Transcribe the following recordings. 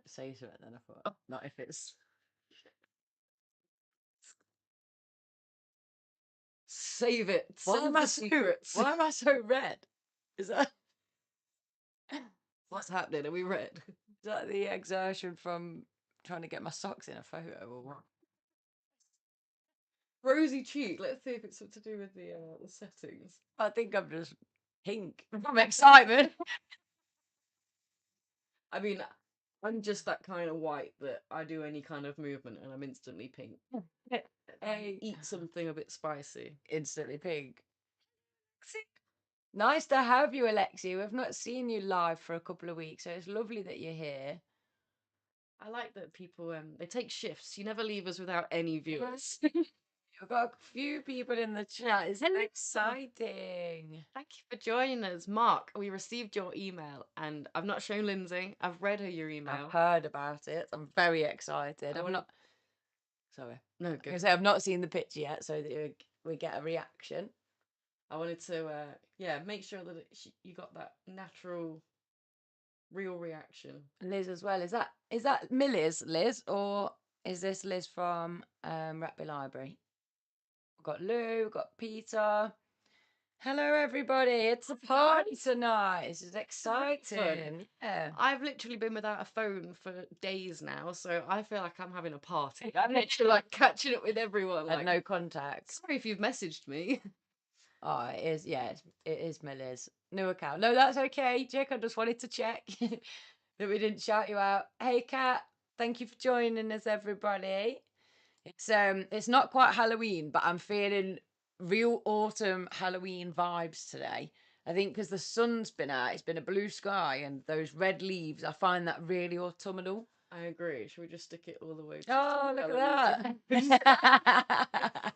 say something, then I thought, not if it's. Save it. Why Save am the I secrets. why am I so red? Is that What's happening? Are we red? is that the exertion from trying to get my socks in a photo or what? Rosy cheek. Let's see if it's something to do with the settings. I think I'm just pink from excitement. I mean, I'm just that kind of white that I do any kind of movement and I'm instantly pink. Hey, Eat something a bit spicy. instantly pink. Nice to have you, Alexi. We've not seen you live for a couple of weeks, so it's lovely that you're here. I like that people they take shifts. You never leave us without any viewers. We've got a few people in the chat. It's exciting. Thank you for joining us, Mark. We received your email, and I've not shown Lindsay. I've read her your email. I've heard about it. I'm very excited. I'm not. Sorry. No, Like I good. say, I've not seen the picture yet, so that we get a reaction. I wanted to, make sure that you got that natural, real reaction. Liz as well. Is that Millie's Liz, or is this Liz from Ratby Library? We've got Lou, we've got Peter. Hello, everybody. It's a party tonight. This is exciting. Yeah. I've literally been without a phone for days now, so I feel like I'm having a party. I'm literally like catching up with everyone. Had Like, no contact. sorry if you've messaged me. Oh, it is. Yeah, it is Millie's new account. No, that's okay, Jake. I just wanted to check that we didn't shout you out. Hey, Kat. Thank you for joining us, everybody. It's not quite Halloween, but I'm feeling real autumn Halloween vibes today. I think because the sun's been out, it's been a blue sky, and those red leaves, I find that really autumnal. I agree. Should we just stick it all the way? Oh, look at that.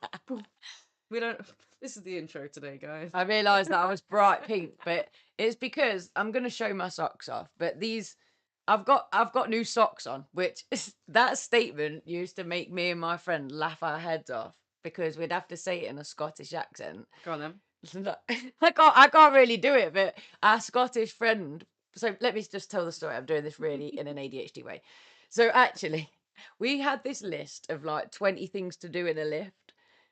We don't. This is the intro today, guys. I realised that I was bright pink, but it's because I'm going to show my socks off. But these, I've got new socks on, which that statement used to make me and my friend laugh our heads off because we'd have to say it in a Scottish accent. Go on then. I can't really do it, but our Scottish friend. So let me just tell the story. I'm doing this really in an ADHD way. So actually, we had this list of like 20 things to do in a lift.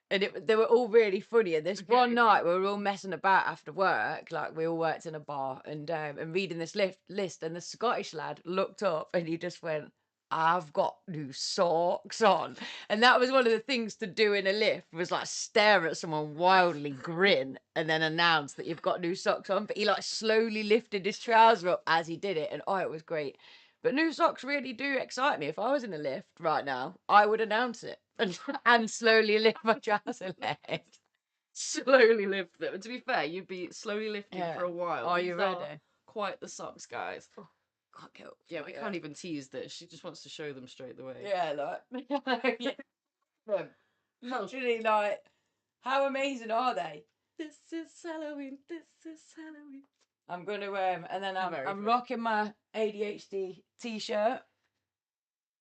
And they were all really funny. And this one night we were all messing about after work, like we all worked in a bar, and reading this list. And the Scottish lad looked up and he just went, "I've got new socks on." And that was one of the things to do in a lift, was like stare at someone wildly, grin, and then announce that you've got new socks on. But he like slowly lifted his trouser up as he did it, and oh, it was great. But new socks really do excite me. If I was in a lift right now, I would announce it and slowly lift my trouser leg. Slowly lift them. And to be fair, you'd be slowly lifting Yeah. for a while. Are you These are ready? quite the socks, guys. Can't get up. Yeah, we can't even tease this. She just wants to show them straight away. Yeah, like literally, like, how amazing are they? This is Halloween. This is Halloween. I'm gonna and then I'm Very rocking my ADHD t-shirt.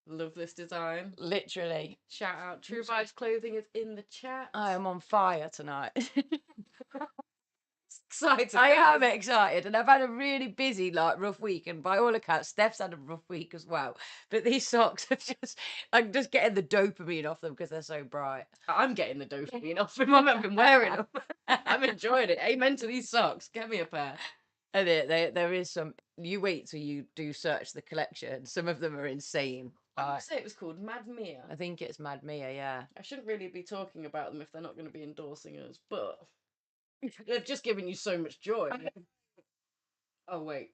Love this design. Literally. Shout out. True Vibes Clothing is in the chat. I am on fire tonight. Excited. I am excited, and I've had a really busy, like, rough week, and by all accounts, Steph's had a rough week as well. But these socks are I'm just getting the dopamine off them because they're so bright. I'm getting the dopamine off them. I've been wearing them. I'm enjoying it. Amen to these socks. Get me a pair. And there is some. You wait till you do search the collection. Some of them are insane. I say it was called Mad Mia. I think it's Mad Mia, yeah. I shouldn't really be talking about them if they're not going to be endorsing us, but they've just given you so much joy. Oh, wait.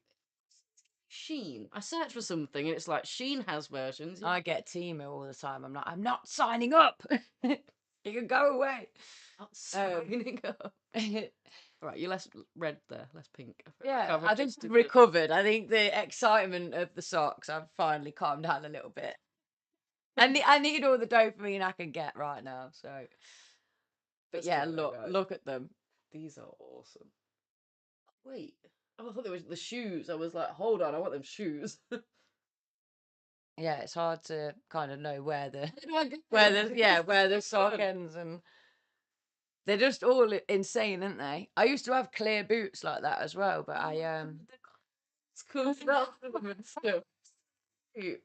Shein. I searched for something and it's like Shein has versions. I get Timo all the time. I'm not signing up. You can go away. Not signing up. Right, you're less red there, less pink. Yeah, I think recovered. I think the excitement of the socks, I've finally calmed down a little bit. I need all the dopamine I can get right now. So, but yeah, look at them. These are awesome. Wait, I thought they were the shoes. I was like, hold on, I want them shoes. Yeah, it's hard to kind of know where the sock ends, and they're just all insane, aren't they? I used to have clear boots like that as well, but It's cool stuff and stuff. Cute.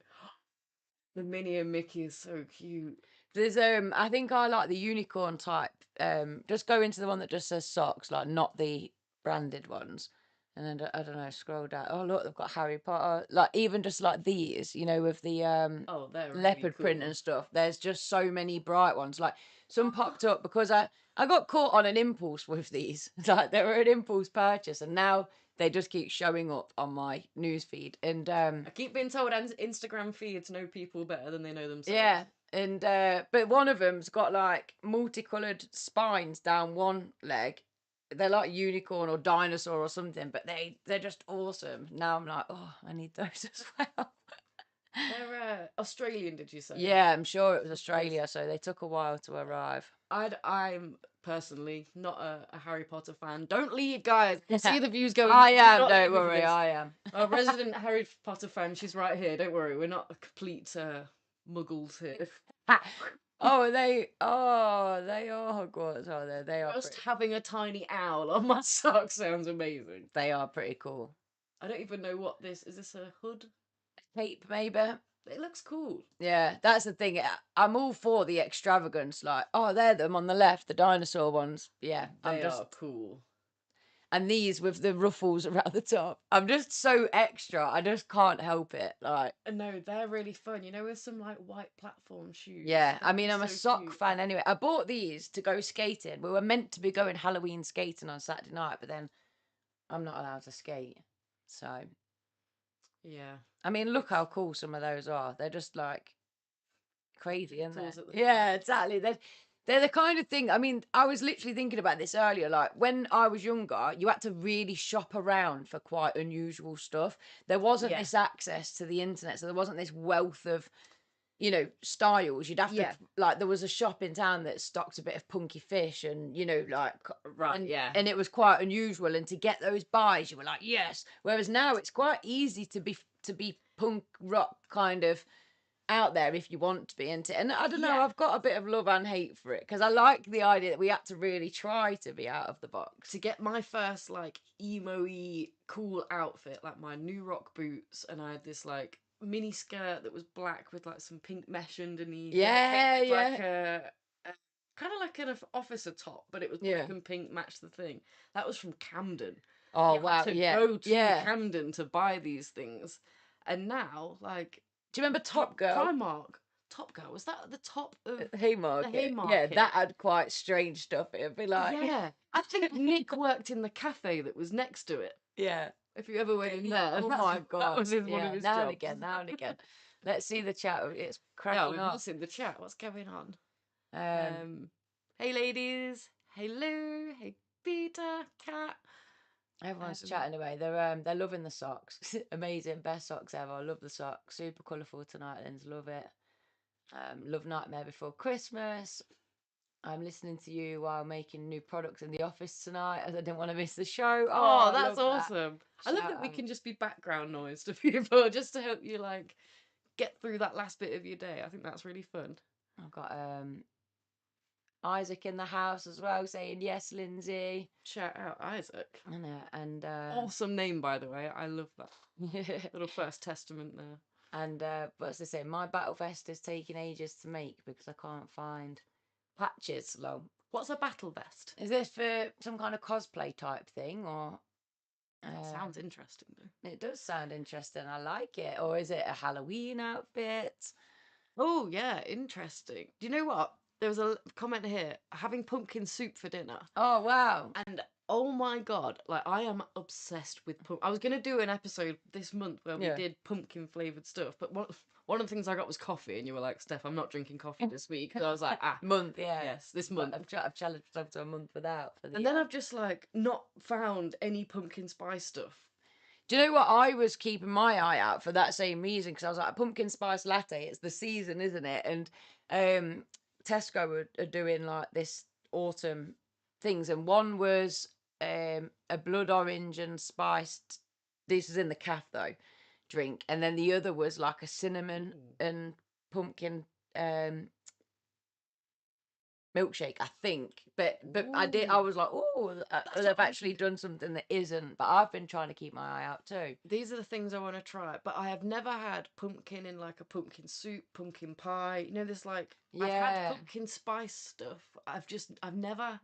The Minnie and Mickey is so cute. There's I think I like the unicorn type. Just go into the one that just says socks, like not the branded ones. And then I don't know, scroll down. Oh look, they've got Harry Potter. Like even just like these, you know, with the Oh, they're really leopard print cool. and stuff. There's just so many bright ones. Like some popped up because I got caught on an impulse with these. Like they were an impulse purchase, and now they just keep showing up on my news feed. And I keep being told Instagram feeds know people better than they know themselves. yeah, and but one of them's got like multicolored spines down one leg. They're like unicorn or dinosaur or something, but they're just awesome. Now I'm like, oh, I need those as well. They're Australian, did you say? Yeah, I'm sure it was Australia, so they took a while to arrive. I'm personally not a Harry Potter fan. Don't leave, guys. I see the views going. I Do am, not don't leave me for worry, this. I am. Our resident Harry Potter fan, she's right here. Don't worry, we're not complete muggles here. Oh, they are Hogwarts, are they? They are Just pretty, having a tiny owl on my sock sounds amazing. they are pretty cool. I don't even know what this is. This a hood? Cape, maybe. It looks cool. Yeah, that's the thing. I'm all for the extravagance. Like, oh, they're them on the left, the dinosaur ones. Yeah, They are cool. And these with the ruffles around the top. I'm just so extra. I just can't help it. Like, No, they're really fun. You know, with some like white platform shoes. yeah. I That'd mean, be I'm a so sock cute. fan anyway. I bought these to go skating. We were meant to be going Halloween skating on Saturday night, but then I'm not allowed to skate. So, Yeah. I mean, look how cool some of those are. They're just like crazy, aren't Tools they? at the Yeah, exactly. They're the kind of thing. I mean, I was literally thinking about this earlier. Like when I was younger, you had to really shop around for quite unusual stuff. There wasn't Yeah. this access to the internet, so there wasn't this wealth of, you know, styles. You'd have Yeah. to like there was a shop in town that stocked a bit of punky fish, and you know, like Right, yeah. and it was quite unusual. And to get those buys, you were like, yes. Whereas now it's quite easy to be punk rock kind of out there if you want to be into it. And I don't know, Yeah. I've got a bit of love and hate for it because I like the idea that we had to really try to be out of the box. To get my first like emo-y cool outfit, like my new rock boots, and I had this like mini skirt that was black with like some pink mesh underneath. Yeah, With, yeah. like a kind of like an officer top, but it was black Yeah. and pink, matched the thing. That was from Camden. Oh, You wow. had to Yeah. go to Yeah. Camden to buy these things, and now like Do you remember Top Girl? Primark. Top Girl, was that at the top of Haymarket. the Yeah, Haymarket? that had quite strange stuff. It'd be like, Yeah, I think Nick worked in the cafe that was next to it. yeah. If you ever went in there, Oh my that god. was one Yeah, of his now and jobs. again, now and again. Let's see the chat. It's Yeah, cracking off. what's in the chat? What's going on? Um, Hey ladies. Hey Lou. Hey Peter. Cat. Everyone's chatting away. They're loving the socks. Amazing, best socks ever. I love the socks. Super colourful tonight, Linz. Love it. Love Nightmare Before Christmas. I'm listening to you while making new products in the office tonight as I didn't want to miss the show. Oh, I that's love that. awesome. I love Shout that we out. can just be background noise to people just to help you like get through that last bit of your day. I think that's really fun. I've got Isaac in the house as well saying yes, Lindsay. Shout out Isaac. I know, and Awesome name, by the way. I love that. Little first testament there. and what's they say? My battle vest is taking ages to make because I can't find patches. Long. What's a battle vest? Is this for some kind of cosplay type thing or? Sounds interesting though. It does sound interesting. I like it. Or is it a Halloween outfit? Oh yeah, interesting. Do you know what? There was a comment here, having pumpkin soup for dinner. Oh wow. And oh my god, like I am obsessed with I was gonna do an episode this month where we did pumpkin flavored stuff, but one of the things I got was coffee, and you were like, Steph, I'm not drinking coffee this week. And I was like, month, yeah. Yes, this month. I've challenged myself to a month without. And then I've just like not found any pumpkin spice stuff. Do you know what? I was keeping my eye out for that same reason because I was like, a pumpkin spice latte. It's the season, isn't it? And Tesco are doing like this autumn things, and one was a blood orange and spiced. This is in the calf though, drink, and then the other was like a cinnamon and pumpkin milkshake, I think. But I Ooh. was like, oh, That's they've what I'm actually done something that isn't. But I've been trying to keep my eye out too. These are the things I want to try, but I have never had pumpkin in like a pumpkin soup, pumpkin pie. You know, this like I've had Yeah. pumpkin spice stuff. I've never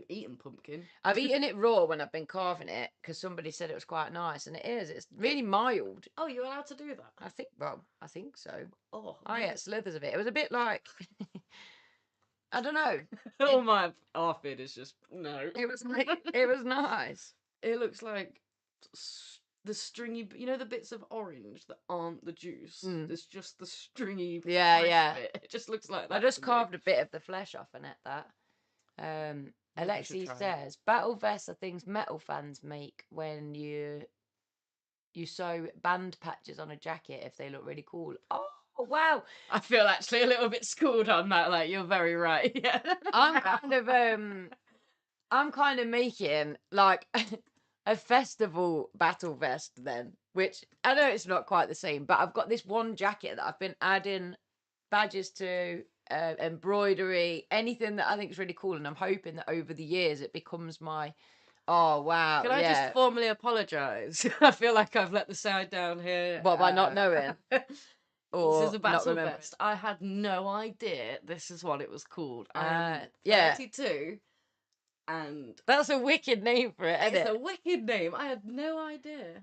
eaten pumpkin. I've eaten it raw when I've been carving it because somebody said it was quite nice, and it is. It's really mild. Oh, you're allowed to do that? I think. Well, I think so. Oh, I ate slithers of it. It was a bit like I don't know. oh my outfit is just no. It was like it was nice. It looks like the stringy, you know, the bits of orange that aren't the juice. There's just the stringy Yeah. bit. It just looks like that. I just carved a bit of the flesh off and ate that. Maybe I should Alexi try it. says battle vests are things metal fans make when you sew band patches on a jacket if they look really cool. Oh wow. I feel actually a little bit schooled on that. Like, you're very right. Yeah. I'm kind of making like a festival battle vest then, which I know it's not quite the same, but I've got this one jacket that I've been adding badges to, embroidery, anything that I think is really cool, and I'm hoping that over the years it becomes my oh wow. Can I just formally apologise? I feel like I've let the side down here. What, by not knowing? Or this is a not battle remembering? vest. I had no idea this is what it was called. I'm yeah. 32, and That's a wicked name for it, isn't it's it? a wicked name. I had no idea.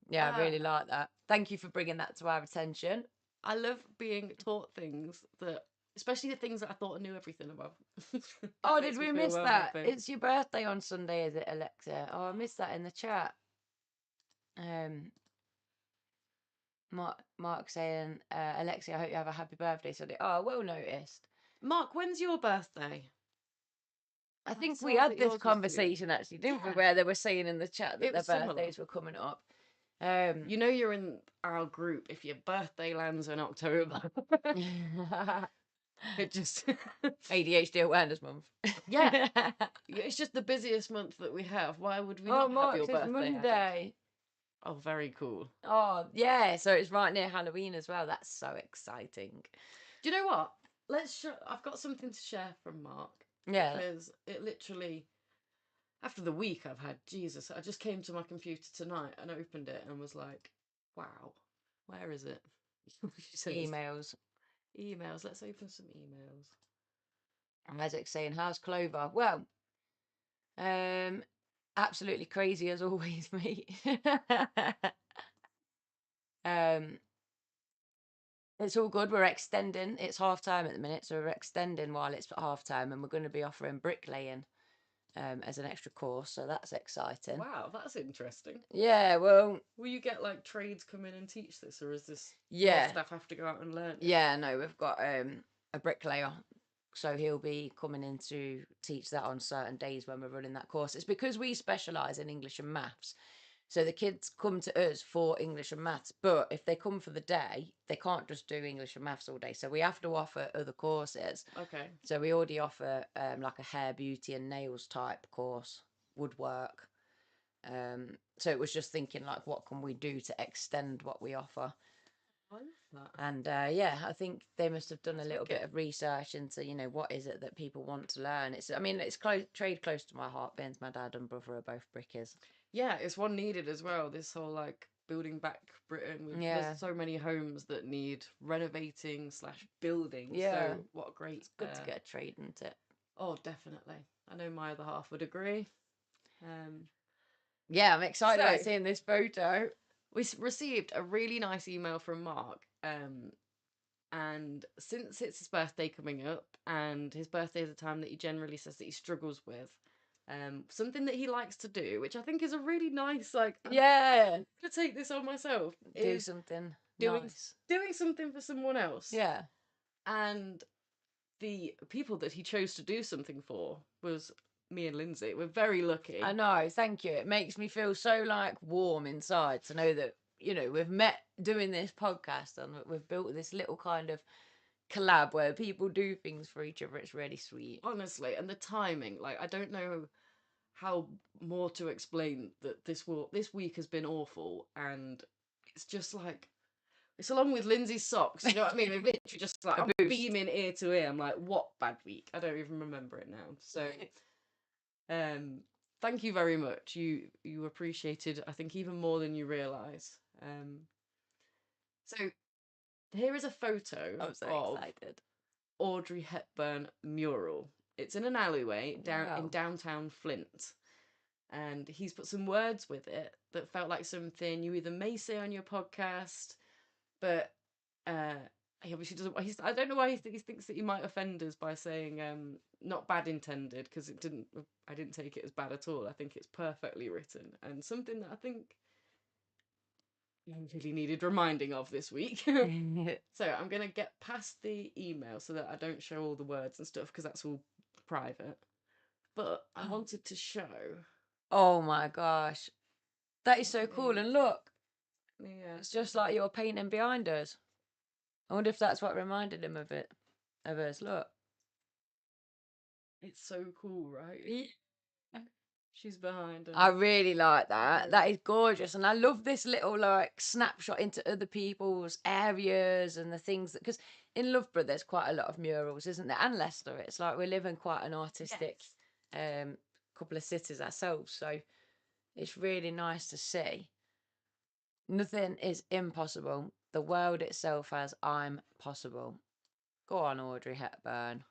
Yeah, I really like that. Thank you for bringing that to our attention. I love being taught things that, especially the things that I thought I knew everything about. Oh, did we miss that? It's your birthday on Sunday, is it, Alexa? Oh, I missed that in the chat. Mark saying, Alexia, I hope you have a happy birthday Sunday. Oh, well noticed. Mark, when's your birthday? I think we had this conversation actually, didn't we? Where they were saying in the chat that their birthdays were coming up. You know you're in our group if your birthday lands in October. It just ADHD awareness month. Yeah, it's just the busiest month that we have. Why would we not have your birthday? Monday. Oh, very cool. Oh yeah, so it's right near Halloween as well. That's so exciting. Do you know what? I've got something to share from Mark. Yeah. Because it literally, after the week I've had, Jesus, I just came to my computer tonight and opened it and was like, wow, where is it? Emails. Emails. Let's open some emails. Isaac saying, how's Clover? Well, absolutely crazy as always, mate. It's all good. We're extending. It's half time at the minute, so we're extending while it's half time, and we're going to be offering bricklaying as an extra course, so that's exciting. Wow, that's interesting. Yeah, well, will you get like trades come in and teach this, or is this staff have to go out and learn it? Yeah, no, we've got a bricklayer, so he'll be coming in to teach that on certain days when we're running that course. It's because we specialise in English and maths. So the kids come to us for English and maths, but if they come for the day, they can't just do English and maths all day. So we have to offer other courses. Okay. So we already offer like a hair, beauty and nails type course, woodwork. So it was just thinking like, what can we do to extend what we offer? I love that. And I think they must have done a little bit of research into, you know, what is it that people want to learn. It's trade close to my heart, being my dad and brother are both brickers. Yeah, it's one needed as well. This whole like building back Britain. There's so many homes that need renovating / building. Yeah. So what a great. It's good to get a trade, isn't it? Oh, definitely. I know my other half would agree. Yeah, I'm excited about seeing this photo. We received a really nice email from Mark. And since it's his birthday coming up, and his birthday is a time that he generally says that he struggles with. Something that he likes to do, which I think is a really nice, like, I'm gonna take this on myself. Do something nice. Doing something for someone else. Yeah. And the people that he chose to do something for was me and Lindzi. We're very lucky. I know, thank you. It makes me feel so like warm inside to know that, you know, we've met doing this podcast and we've built this little kind of collab where people do things for each other. It's really sweet. Honestly, and the timing, like, I don't know how more to explain that this week has been awful, and it's just like It's along with Lindsay's socks. You know what I mean? They're literally just like, A I'm boost. beaming ear to ear. I'm like, what bad week? I don't even remember it now. So, thank you very much. You appreciated, I think, even more than you realise. So here is a photo I'm so of excited. Audrey Hepburn mural. It's in an alleyway in Wow. downtown Flint. And he's put some words with it that felt like something you either may say on your podcast, but he obviously doesn't. I don't know why he thinks that he might offend us by saying not bad intended, because it didn't. I didn't take it as bad at all. I think it's perfectly written and something that I think I really needed reminding of this week. So I'm gonna get past the email so that I don't show all the words and stuff, because that's all private. But I wanted to show. Oh my gosh. That is so cool. And look, Yeah, it's just like your painting behind us. I wonder if that's what reminded him of it. Of us. Look. it's so cool, right? She's behind us. I really like that. That is gorgeous. And I love this little like snapshot into other people's areas and the things that, because in Loughborough there's quite a lot of murals, isn't there? And Leicester. It's like we live in quite an artistic couple of cities ourselves. So it's really nice to see. Nothing is impossible. The world itself has I'm possible. Go on, Audrey Hepburn.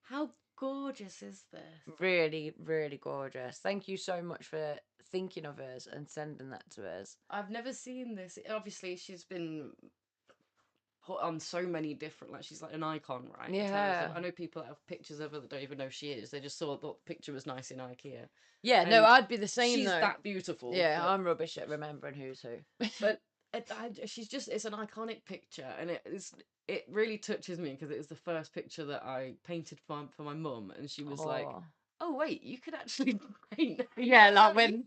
How gorgeous is this? Really, really gorgeous. Thank you so much for thinking of us and sending that to us. I've never seen this. Obviously, she's been put on so many different, like, she's like an icon, right? in terms of- Yeah. I know people that have pictures of her that don't even know who she is. They just saw the picture was nice in IKEA. Yeah, no, And I'd be the same she's though. that beautiful. Yeah, but- I'm rubbish at remembering who's who. but she's just, it's an iconic picture, and it really touches me, because it was the first picture that I painted for my mum, and she was like, Oh. oh wait, you could actually paint. Yeah, like when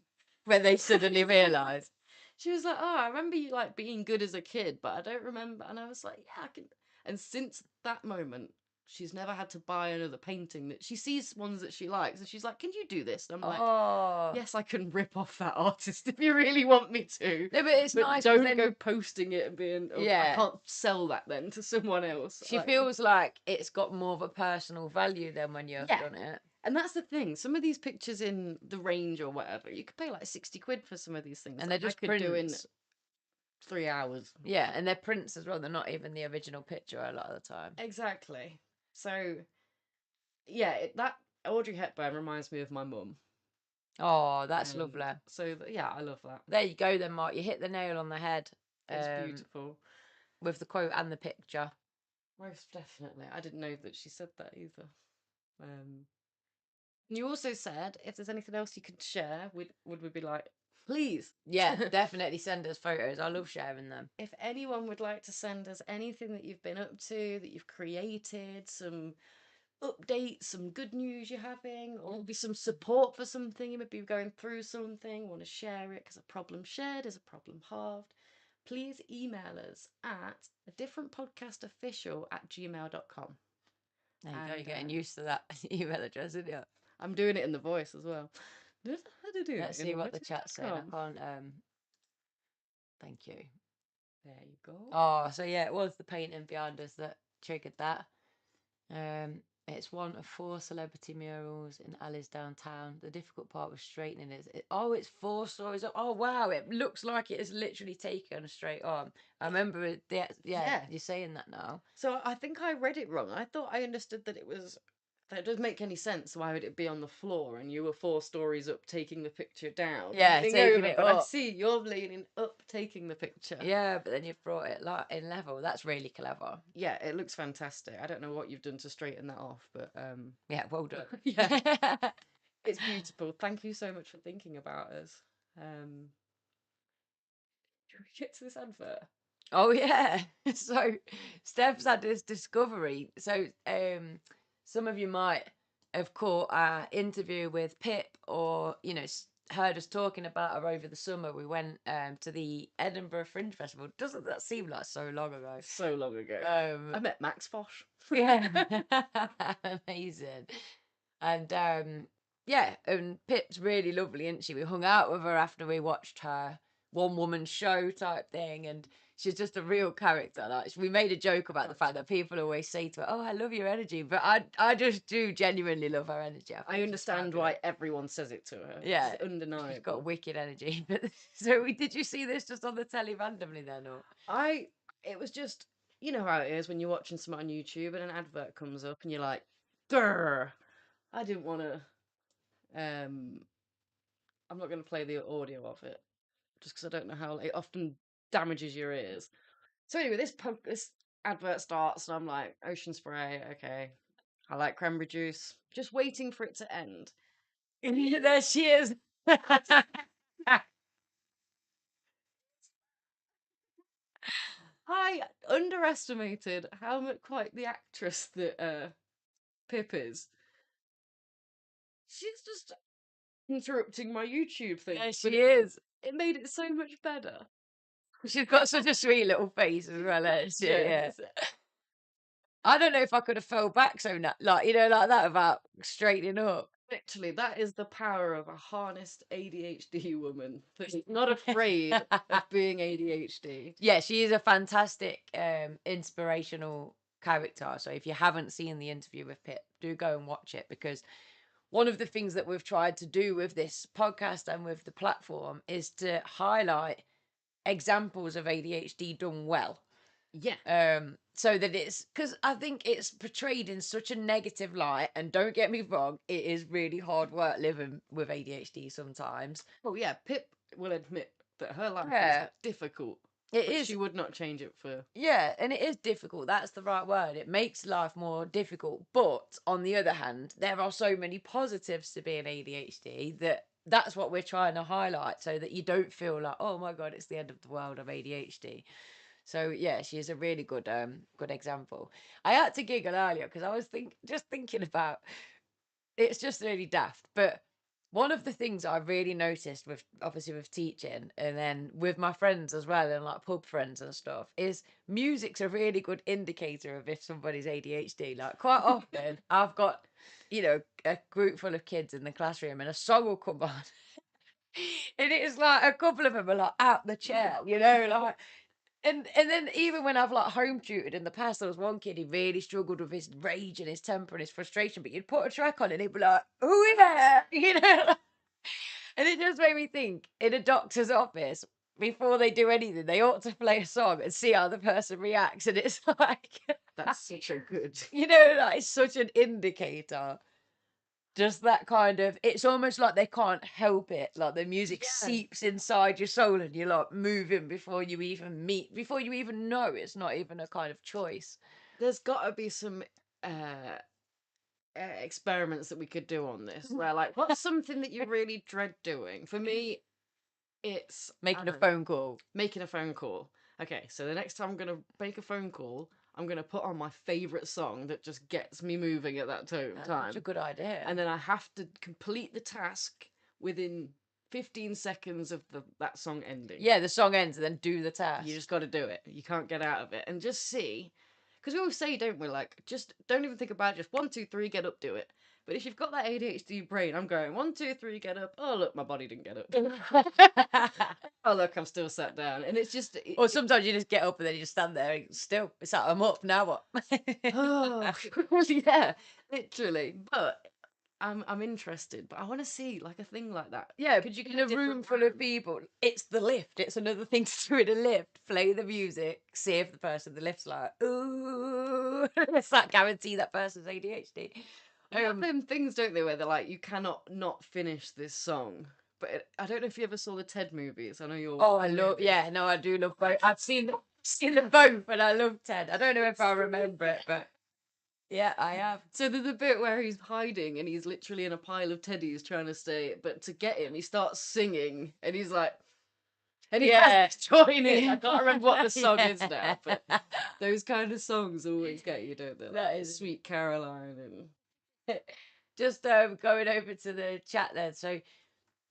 they suddenly realise. She was like, oh, I remember you like being good as a kid, but I don't remember. And I was like, yeah, I can. And since that moment, she's never had to buy another painting. That she sees ones that she likes, and she's like, can you do this? And I'm like, Oh. yes, I can rip off that artist if you really want me to. No, but it's But nice 'cause don't then go posting it and being, oh, I Yeah. can't sell that then to someone else. she Like, feels like it's got more of a personal value than when you've Yeah. done it. and that's the thing. Some of these pictures in the range or whatever, you could pay like 60 quid for some of these things. And they're that I just could do in prints. 3 hours. Yeah, and they're prints as well. They're not even the original picture a lot of the time. Exactly. So, yeah, that Audrey Hepburn reminds me of my mum. Oh, that's And lovely. So, yeah, I love that. There you go then, Mark. You hit the nail on the head. It's beautiful. With the quote and the picture. Most definitely. I didn't know that she said that either. You also said if there's anything else you could share, would we be like, please? Yeah, definitely send us photos. I love sharing them. If anyone would like to send us anything that you've been up to, that you've created, some updates, some good news you're having, or maybe some support for something, you might be going through something, want to share it, because a problem shared is a problem halved, please email us at adifferentpodcastofficial@gmail.com. There you go. You're getting used to that email address, isn't you? I'm doing it in the voice as well. Let's see what the chat's saying. I can't. Thank you. There you go. Oh, so yeah, it was the painting behind us that triggered that. It's one of 4 celebrity murals in alleys downtown. The difficult part was straightening it. Oh, it's 4 stories up. Oh wow, it looks like it is literally taken straight on. I remember yeah, you're saying that now. So I think I read it wrong. I thought I understood that it was. That doesn't make any sense. Why would it be on the floor and you were 4 stories up taking the picture down? Yeah, leaning taking over, it but up. I see you're leaning up taking the picture. Yeah, but then you've brought it like in level. That's really clever. Yeah, it looks fantastic. I don't know what you've done to straighten that off, but yeah, well done. Yeah. It's beautiful. Thank you so much for thinking about us. Should we get to this advert? Oh yeah. So Steph's had this discovery. So some of you might have caught our interview with Pip, or heard us talking about her over the summer. We went to the Edinburgh Fringe Festival. Doesn't that seem like so long ago? So long ago. I met Max Fosh. Yeah. Amazing. And yeah, and Pip's really lovely, isn't she? We hung out with her after we watched her one woman show type thing, and she's just a real character. Like we made a joke about the fact that people always say to her, "Oh, I love your energy," but I just do genuinely love her energy. I understand why everyone says it to her. Yeah, It's undeniable. She's got wicked energy. So did you see this just on the telly randomly then, or? It was just, you know how it is when you're watching something on YouTube and an advert comes up and you're like, grr. I didn't want to. I'm not going to play the audio of it just because I don't know how it often damages your ears. So anyway, this advert starts and I'm like, ocean spray, okay. I like cranberry juice. Just waiting for it to end. There she is. I underestimated how much quite the actress that Pip is. She's just interrupting my YouTube thing. There But she is. it made it so much better. She's got such a sweet little face as well. Yeah. I don't know if I could have fell back so like like that about straightening up. Literally, that is the power of a harnessed ADHD woman that's not afraid of being ADHD. Yeah, she is a fantastic, inspirational character. So if you haven't seen the interview with Pip, do go and watch it, because one of the things that we've tried to do with this podcast and with the platform is to highlight examples of ADHD done well. Yeah. So that it's, because I think it's portrayed in such a negative light, and don't get me wrong, it is really hard work living with ADHD sometimes. Oh yeah, Pip will admit that her life Yeah. is difficult. It but is. She would not change it for. Yeah, and it is difficult. That's the right word. It makes life more difficult. But on the other hand, there are so many positives to being ADHD that's what we're trying to highlight, so that you don't feel like, oh my God, it's the end of the world of ADHD. So yeah, she is a really good example. I had to giggle earlier because I was thinking about, it's just really daft, but one of the things I really noticed with, obviously with teaching and then with my friends as well, and like pub friends and stuff, is music's a really good indicator of if somebody's ADHD. Like quite often I've got, a group full of kids in the classroom and a song will come on and it's like a couple of them are like out the chair, like. And then even when I've like home tutored in the past, there was one kid, he really struggled with his rage and his temper and his frustration, but you'd put a track on and he'd be like, oh yeah, And it just made me think, in a doctor's office, before they do anything, they ought to play a song and see how the person reacts. And it's like, That's such a good. like it's such an indicator. Just that kind of, it's almost like they can't help it. Like the music seeps inside your soul and you're like moving before you even know. It's not even a kind of choice. There's got to be some experiments that we could do on this. Where like, what's something that you really dread doing? For me, it's Making a phone call. Making a phone call. Okay, so the next time I'm gonna make a phone call, I'm gonna put on my favorite song that just gets me moving at that time. That's a good idea. And then I have to complete the task within 15 seconds of that song ending. Yeah, the song ends and then do the task. You just got to do it. You can't get out of it. And just see, because we always say, don't we? Like, just don't even think about it. Just 1, 2, 3, get up, do it. But if you've got that ADHD brain, I'm going 1, 2, 3, get up. Oh look, my body didn't get up. Oh look, I'm still sat down, and it's just. Or sometimes you just get up and then you just stand there still. It's like, I'm up now. What? Oh yeah, literally. But I'm interested. But I want to see like a thing like that. Yeah, because you in a room full of people. It's the lift. It's another thing to do in a lift. Play the music. See if the person in the lift's like, ooh. It's like guarantee that person's ADHD. Them things, don't they, where they're like, you cannot not finish this song. But I don't know if you ever saw the Ted movies. I know you're. Oh, I love. Yeah, no, I do love both. I've seen them both, and I love Ted. I don't know if I remember it, but yeah, I have. So there's a bit where he's hiding and he's literally in a pile of teddies trying to stay. But to get him, he starts singing, and he's like, and he has to join in. I can't remember what the song is now, but those kind of songs always get you, don't they? That is Sweet Caroline and. Just going over to the chat then. So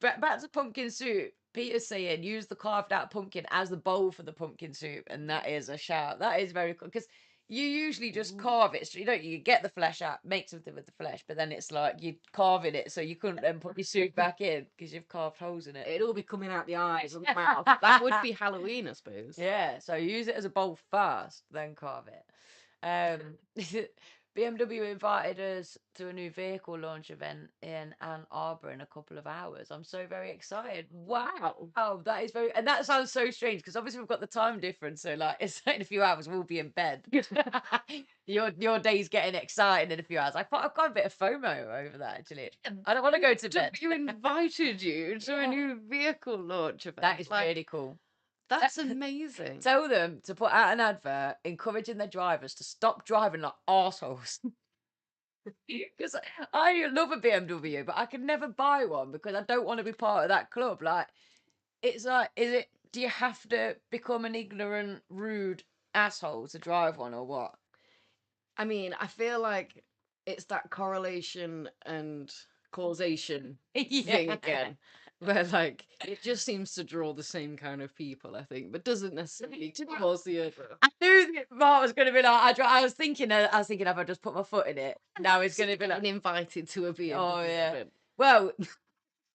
back to pumpkin soup. Peter's saying use the carved out pumpkin as the bowl for the pumpkin soup, and that is a shout. That is very cool because You usually just carve it. So you get the flesh out, make something with the flesh, but then it's like you're carving it so you couldn't then put your suit back in because you've carved holes in it. It'd all be coming out the eyes and the mouth. That would be Halloween, I suppose. Yeah, so use it as a bowl first, then carve it. BMW invited us to a new vehicle launch event in Ann Arbor in a couple of hours. I'm so very excited. Wow. Oh, that is very, and that sounds so strange because obviously we've got the time difference. So like, it's in a few hours we'll be in bed. Your day's getting excited in a few hours. I've got a bit of FOMO over that actually. I don't want to go to bed. You invited you to a new vehicle launch event. That is really cool. That's amazing. Tell them to put out an advert encouraging their drivers to stop driving like arseholes. Because I love a BMW, but I can never buy one because I don't want to be part of that club. Like, it's like, do you have to become an ignorant, rude asshole to drive one or what? I mean, I feel like it's that correlation and causation thing again. Where like it just seems to draw the same kind of people, I think, but doesn't necessarily cause the other. I knew that Mark was going to be like, I was thinking, have I just put my foot in it? Now he's going to be like, invited to a BMW. oh yeah. Well,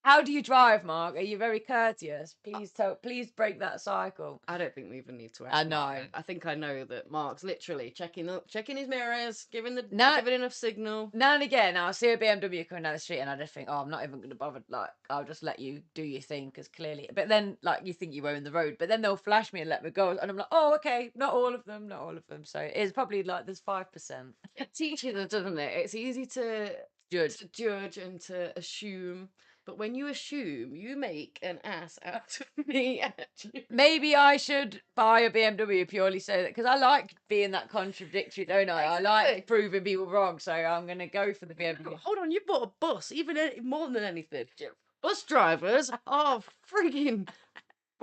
how do you drive, Mark? Are you very courteous? Please break that cycle. I don't think we even need to ask. I know. I think I know that Mark's literally checking his mirrors, giving enough signal. Now and again, I'll see a BMW coming down the street, and I just think, oh, I'm not even going to bother. Like, I'll just let you do your thing because clearly. But then, like, you think you own the road, but then they'll flash me and let me go, and I'm like, oh, okay, not all of them. So it's probably like there's 5%. It teaches us, doesn't it? It's easy to judge and to assume. But when you assume, you make an ass out of me. Maybe I should buy a BMW purely so that, because I like being that contradictory, don't I? I like proving people wrong, so I'm going to go for the BMW. Hold on, you bought a bus, even more than anything. Bus drivers are freaking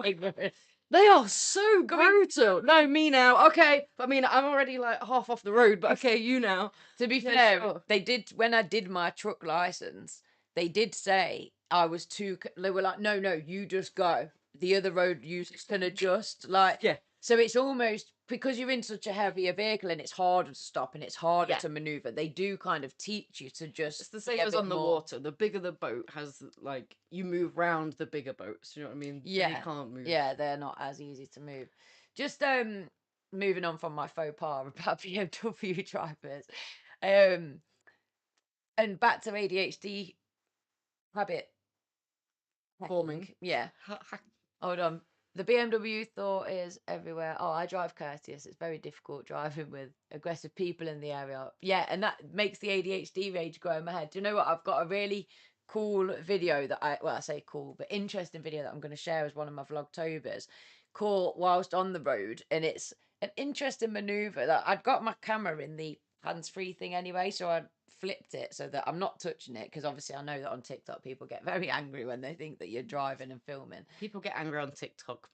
ignorant. They are so brutal. No, me now. Okay. I mean, I'm already like half off the road, but okay, you now. To be fair, sure. They did, when I did my truck license, they did say I was too, they were like, no, you just go. The other road users can adjust. Like, yeah. So it's almost, because you're in such a heavier vehicle and it's harder to stop and it's harder to maneuver, they do kind of teach you to just. It's the same as on the water. The bigger the boat has, like, you move round the bigger boats. You know what I mean? Yeah. You can't move. Yeah, they're not as easy to move. Just moving on from my faux pas about BMW drivers. And back to ADHD habit forming. Yeah. Hold on. The BMW thought is everywhere. Oh, I drive courteous. It's very difficult driving with aggressive people in the area. Yeah, and that makes the ADHD rage go in my head. Do you know what? I've got a really cool video that I say cool, but interesting video that I'm going to share as one of my Vlogtobers called Whilst on the Road. And it's an interesting maneuver that I'd got my camera in the hands-free thing anyway, so I flipped it so that I'm not touching it, because obviously I know that on TikTok people get very angry when they think that you're driving and filming. People get angry on TikTok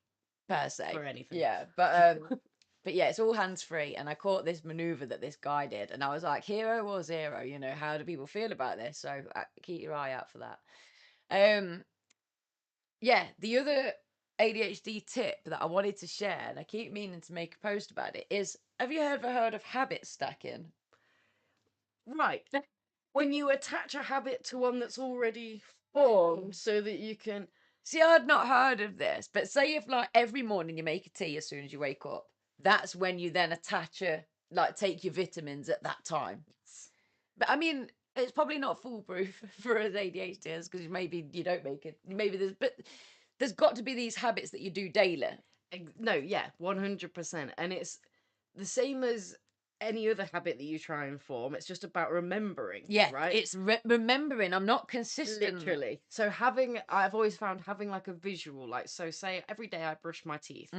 per se for anything. Yeah, but yeah, it's all hands-free, and I caught this maneuver that this guy did, and I was like, hero or zero, you know, how do people feel about this? So keep your eye out for that. Yeah, the other ADHD tip that I wanted to share, and I keep meaning to make a post about it, is, have you ever heard of habit stacking? Right. When you attach a habit to one that's already formed so that you can... See, I'd not heard of this, but say if like every morning you make a tea as soon as you wake up, that's when you then take your vitamins at that time. But I mean, it's probably not foolproof for us ADHDers, because maybe you don't make it. But there's got to be these habits that you do daily. No, yeah, 100%. And it's the same as any other habit that you try and form. It's just about remembering. Yeah, right? It's remembering. I'm not consistent. Literally. So I've always found having like a visual, like, so say every day I brush my teeth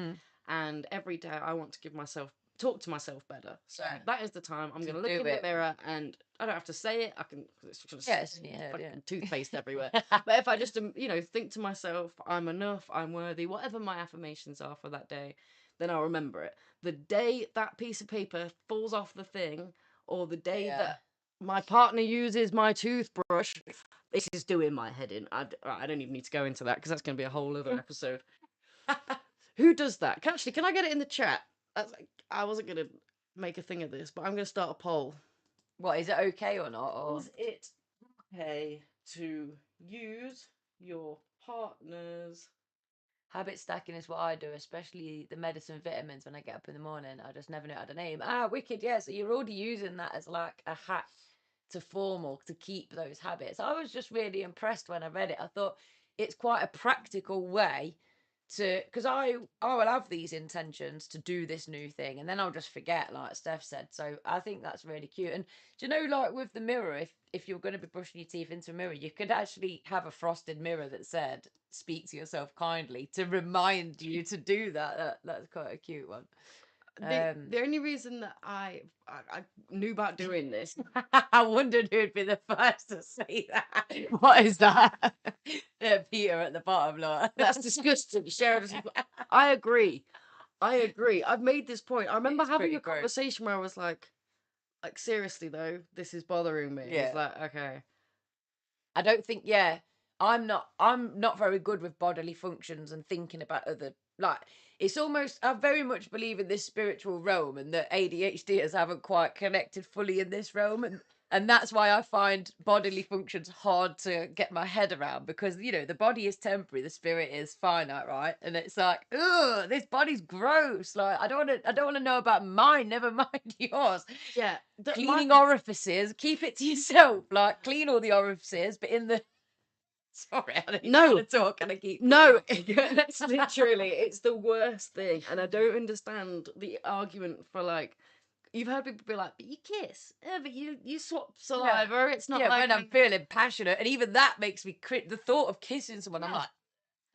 and every day I want to talk to myself better. So that is the time I'm going to look in the mirror, and I don't have to say it. I can, it's just fucking toothpaste everywhere. But if I just, think to myself, I'm enough, I'm worthy, whatever my affirmations are for that day, then I'll remember it. The day that piece of paper falls off the thing, or the day that my partner uses my toothbrush, this is doing my head in. I don't even need to go into that, because that's going to be a whole other episode. Who does that? Can I get it in the chat? I wasn't going to... make a thing of this, but I'm going to start a poll. What, is it okay or not? Or Is it okay to use your partner's... habit stacking is what I do, especially the medicine vitamins. When I get up in the morning, I just never know how to name. Ah, wicked, yeah. So you're already using that as like a hack to form or to keep those habits. I was just really impressed when I read it. I thought it's quite a practical way to, because I will have these intentions to do this new thing and then I'll just forget, like Steph said. So I think that's really cute. And do you know, like with the mirror, if you're going to be brushing your teeth into a mirror, you could actually have a frosted mirror that said "Speak to yourself kindly" to remind you to do that. That's quite a cute one. The only reason that I knew about doing this... I wondered who'd be the first to say that. What is that? Peter at the bottom, Laura. That's disgusting. I agree. I've made this point. I remember It's having pretty a gross. conversation where I was like seriously though, this is bothering me. Yeah. It's like, okay. I don't think, yeah, I'm not very good with bodily functions and thinking about other, like, it's almost, I very much believe in this spiritual realm and that ADHDers haven't quite connected fully in this realm, and that's why I find bodily functions hard to get my head around, because you know the body is temporary, the spirit is finite, right? And it's like, ugh, this body's gross. Like, I don't want to know about mine, never mind yours. Yeah. Cleaning orifices, keep it to yourself. Like, clean all the orifices, but in the... Sorry, I don't No. want to talk and I keep... No, it's literally, it's the worst thing. And I don't understand the argument for like, you've heard people be like, but you kiss, but you swap saliva. It's not Yeah, like when I'm feeling passionate, and even that makes me the thought of kissing someone, I'm like,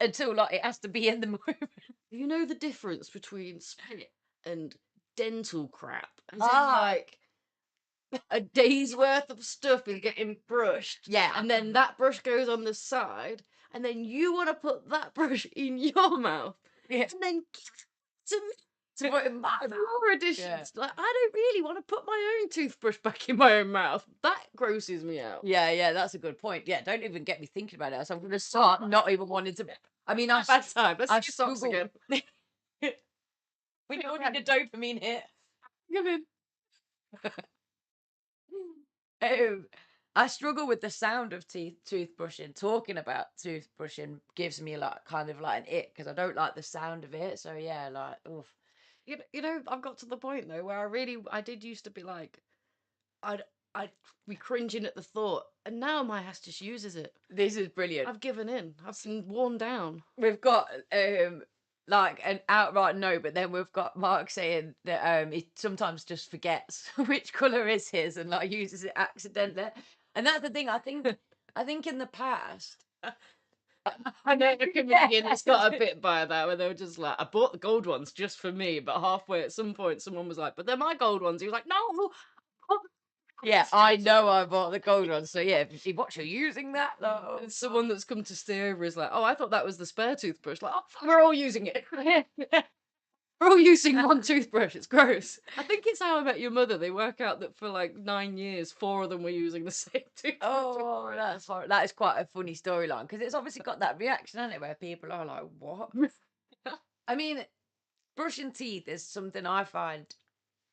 until like it has to be in the moment. You know the difference between spit and dental crap? As in, Ah. like, a day's worth of stuff is getting brushed. Yeah. And then that brush goes on the side, and then you want to put that brush in your mouth. Yeah. And then To put in my mouth. more additions. Yeah. Like, I don't really want to put my own toothbrush back in my own mouth. That grosses me out. Yeah, that's a good point. Yeah, don't even get me thinking about it. So I'm going to start not even wanting to... I mean, Bad time. Let's see socks again. We don't need a dopamine hit. Come in. Oh, I struggle with the sound of toothbrushing. Talking about toothbrushing gives me like kind of like an ick because I don't like the sound of it. So yeah, like, oof. You know, I've got to the point though where I did used to be like, I'd be cringing at the thought, and now my ass just uses it. This is brilliant. I've given in. I've been worn down. We've got like an outright no, but then we've got Mark saying that he sometimes just forgets which colour is his and like uses it accidentally. And that's the thing, I think in the past, I know a comedian that's got a bit by that where they were just like, I bought the gold ones just for me, but halfway at some point someone was like, but they're my gold ones. He was like, no. yeah, I know I bought the gold one. So yeah, if you watch you using that though. And someone that's come to stay over is like, oh, I thought that was the spare toothbrush. Like, oh, we're all using it. We're all using one toothbrush. It's gross. I think it's How I Met Your Mother. They work out that for like 9 years, 4 of them were using the same toothbrush. Oh, that is quite a funny storyline because it's obviously got that reaction, hasn't it, where people are like, "What?" I mean, brushing teeth is something I find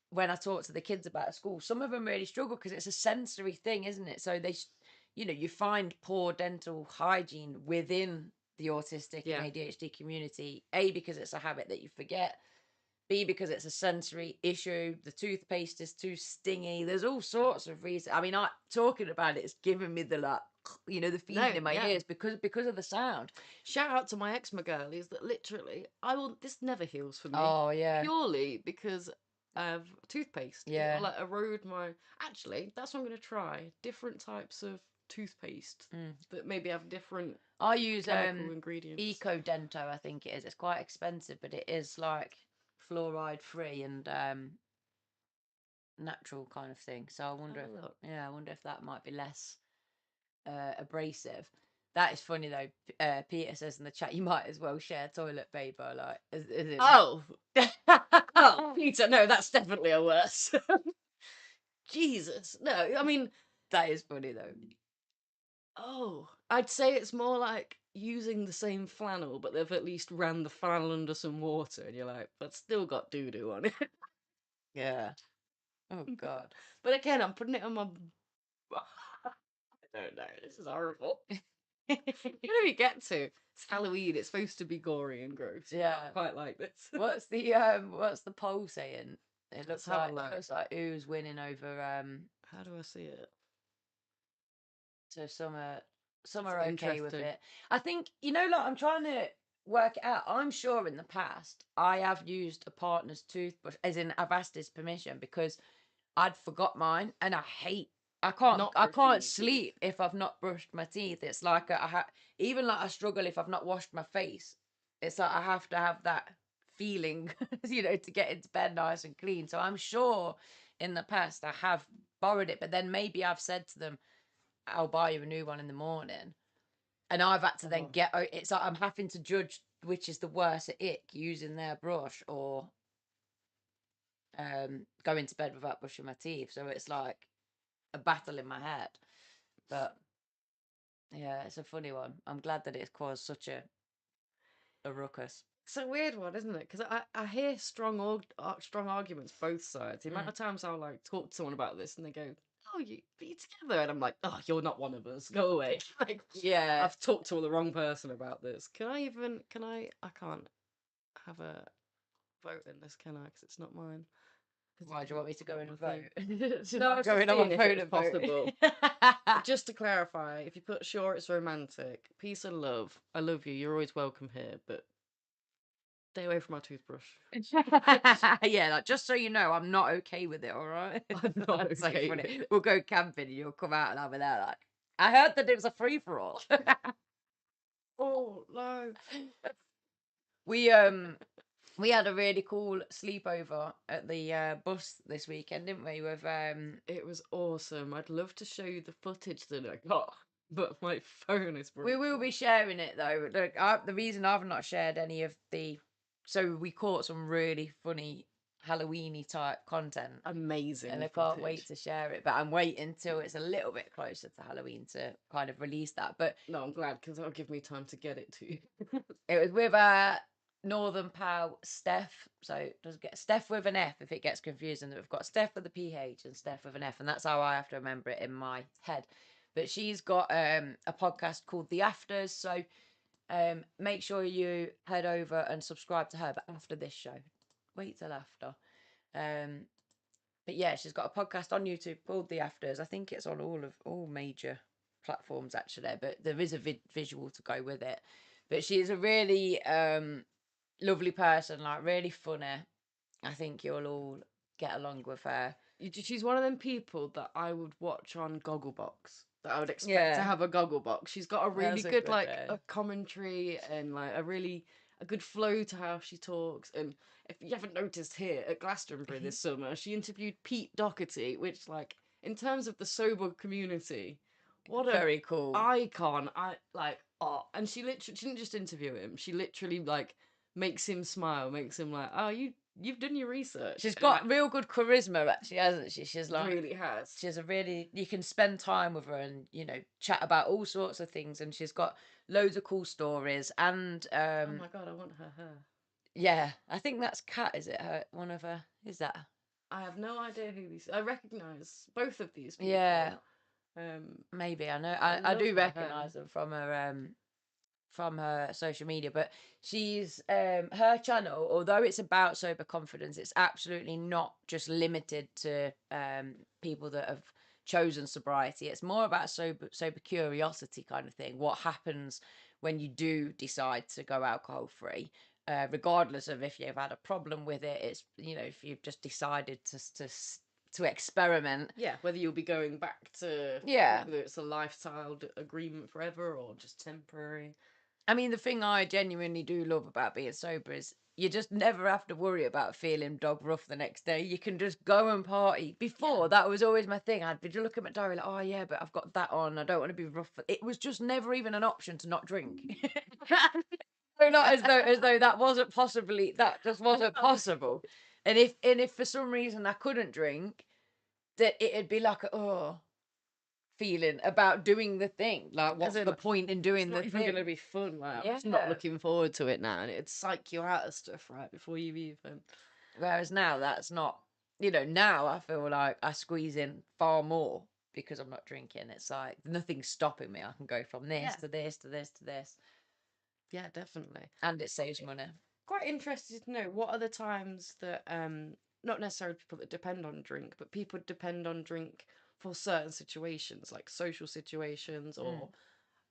when I talk to the kids about at school. Some of them really struggle because it's a sensory thing, isn't it? So you know, you find poor dental hygiene within the autistic and ADHD community. A, because it's a habit that you forget. B, because it's a sensory issue. The toothpaste is too stingy. There's all sorts of reasons. I mean, talking about it's giving me the like, you know, the feeling in my ears because of the sound. Shout out to my eczema girlies that literally, this never heals for me. Oh yeah, purely because of toothpaste. Yeah, it'll, like erode my. Actually, that's what I'm gonna try. Different types of toothpaste that maybe have different. I use chemical ingredients. Eco Dento, I think it is. It's quite expensive, but it is like fluoride free and natural kind of thing. So I wonder I wonder if that might be less abrasive. That is funny though. Peter says in the chat, you might as well share toilet paper, like as in... Oh. Oh, Peter, no, that's definitely a worse. Jesus, no, I mean, that is funny though. Oh, I'd say it's more like using the same flannel, but they've at least ran the flannel under some water, and you're like, but still got doo-doo on it. Yeah. Oh God. But again, I'm putting it on my. I don't know. This is horrible. Where do we get to? It's Halloween. It's supposed to be gory and gross. Yeah. I quite like this. What's the poll saying? It Let's looks have a like look. who's winning over How do I see it? so some are That's okay with interesting. it. I think like I'm trying to work it out. I'm sure in the past I have used a partner's toothbrush, as in I've asked his permission because I'd forgot mine, and I Not I brushing can't your teeth. sleep if I've not brushed my teeth. It's like even like I struggle if I've not washed my face. It's like I have to have that feeling, to get into bed nice and clean. So I'm sure in the past I have borrowed it, but then maybe I've said to them, "I'll buy you a new one in the morning," and I've had to then Oh. it's like I'm having to judge which is the worst at ick, using their brush or going to bed without brushing my teeth. So it's like a battle in my head. But yeah, it's a funny one. I'm glad that it's caused such a ruckus. It's a weird one, isn't it? Because I hear strong arguments both sides. The amount of times I'll like talk to someone about this and they go, "Oh, you be together," and I'm like, "Oh, you're not one of us. Go away." Like, Yeah. I've talked to the wrong person about this. Can I even? Can I? I can't have a vote in this, can I? Because it's not mine. Why do you want me to go in and Thing. vote? No, I was just Going on seeing my if it phone was and vote. possible. Just to clarify, if you put sure it's romantic, peace and love, I love you, you're always welcome here, but stay away from my toothbrush. Yeah, like just so you know, I'm not okay with it. All right, I'm not That's so okay funny. with it. We'll go camping and you'll come out and I'll be there like, I heard that it was a free for all. Oh no. We had a really cool sleepover at the bus this weekend, didn't we? With It was awesome. I'd love to show you the footage that I got, but my phone is we broken. will be sharing it though. Look, the reason I've not shared any of so we caught some really funny Halloweeny type content, Amazing and I footage. can't wait to share it. But I'm waiting till it's a little bit closer to Halloween to kind of release that. But No, I'm glad because that'll give me time to get it to you. it was with our Northern pal Steph. So does get Steph with an F if it gets confusing. We've got Steph with a PH and Steph with an F, and that's how I have to remember it in my head. But she's got a podcast called The Afters. So make sure you head over and subscribe to her. But after this show, wait till after. But yeah, she's got a podcast on YouTube called The Afters. I think it's on all major platforms actually, but there is a visual to go with it. But she's a really lovely person, like really funny. I think you'll all get along with her. She's one of them people that I would watch on Gogglebox. That I would expect to have a Gogglebox. She's got a really That's a good good like day. a commentary and like a good flow to how she talks. And if you haven't noticed here at Glastonbury this summer, she interviewed Pete Doherty, which like in terms of the sober community, what a Very cool. icon. I like and she didn't just interview him. She literally like makes him smile, makes him like, "Oh, you've done your research." She's And, got like, real good charisma, actually, hasn't she? She's like, really has. she's a really, you can spend time with her and chat about all sorts of things, and she's got loads of cool stories. And Oh my god, I want her hair. yeah, I think that's Kat. Is it her? One of her? Is that? I have no idea who these. I recognise both of these people. Yeah, Um, maybe I know. I I love do her hair. recognize them from her social media. But she's her channel, although it's about sober confidence, it's absolutely not just limited to people that have chosen sobriety. It's more about sober curiosity kind of thing. What happens when you do decide to go alcohol free? Regardless of if you've had a problem with it, it's if you've just decided to experiment. Yeah, whether you'll be going back to whether it's a lifestyle agreement forever or just temporary. I mean, the thing I genuinely do love about being sober is you just never have to worry about feeling dog rough the next day. You can just go and party. Before, that was always my thing. I'd be looking at my diary like, oh yeah, but I've got that on. I don't want to be rough. It was just never even an option to not drink. So not as though that just wasn't possible. And if for some reason I couldn't drink, that it'd be like feeling about doing the thing. Like, what's the point in doing the thing? It's not even going to be fun. Like, I'm just not looking forward to it now, and it'd psych you out of stuff right before you even. Whereas now, that's not you know, now I feel like I squeeze in far more because I'm not drinking. It's like nothing's stopping me. I can go from this Yeah. to this to this to this, Yeah, definitely. and it saves money. Quite interested to know what are the times that not necessarily people that depend on drink, but people depend on drink for certain situations, like social situations, or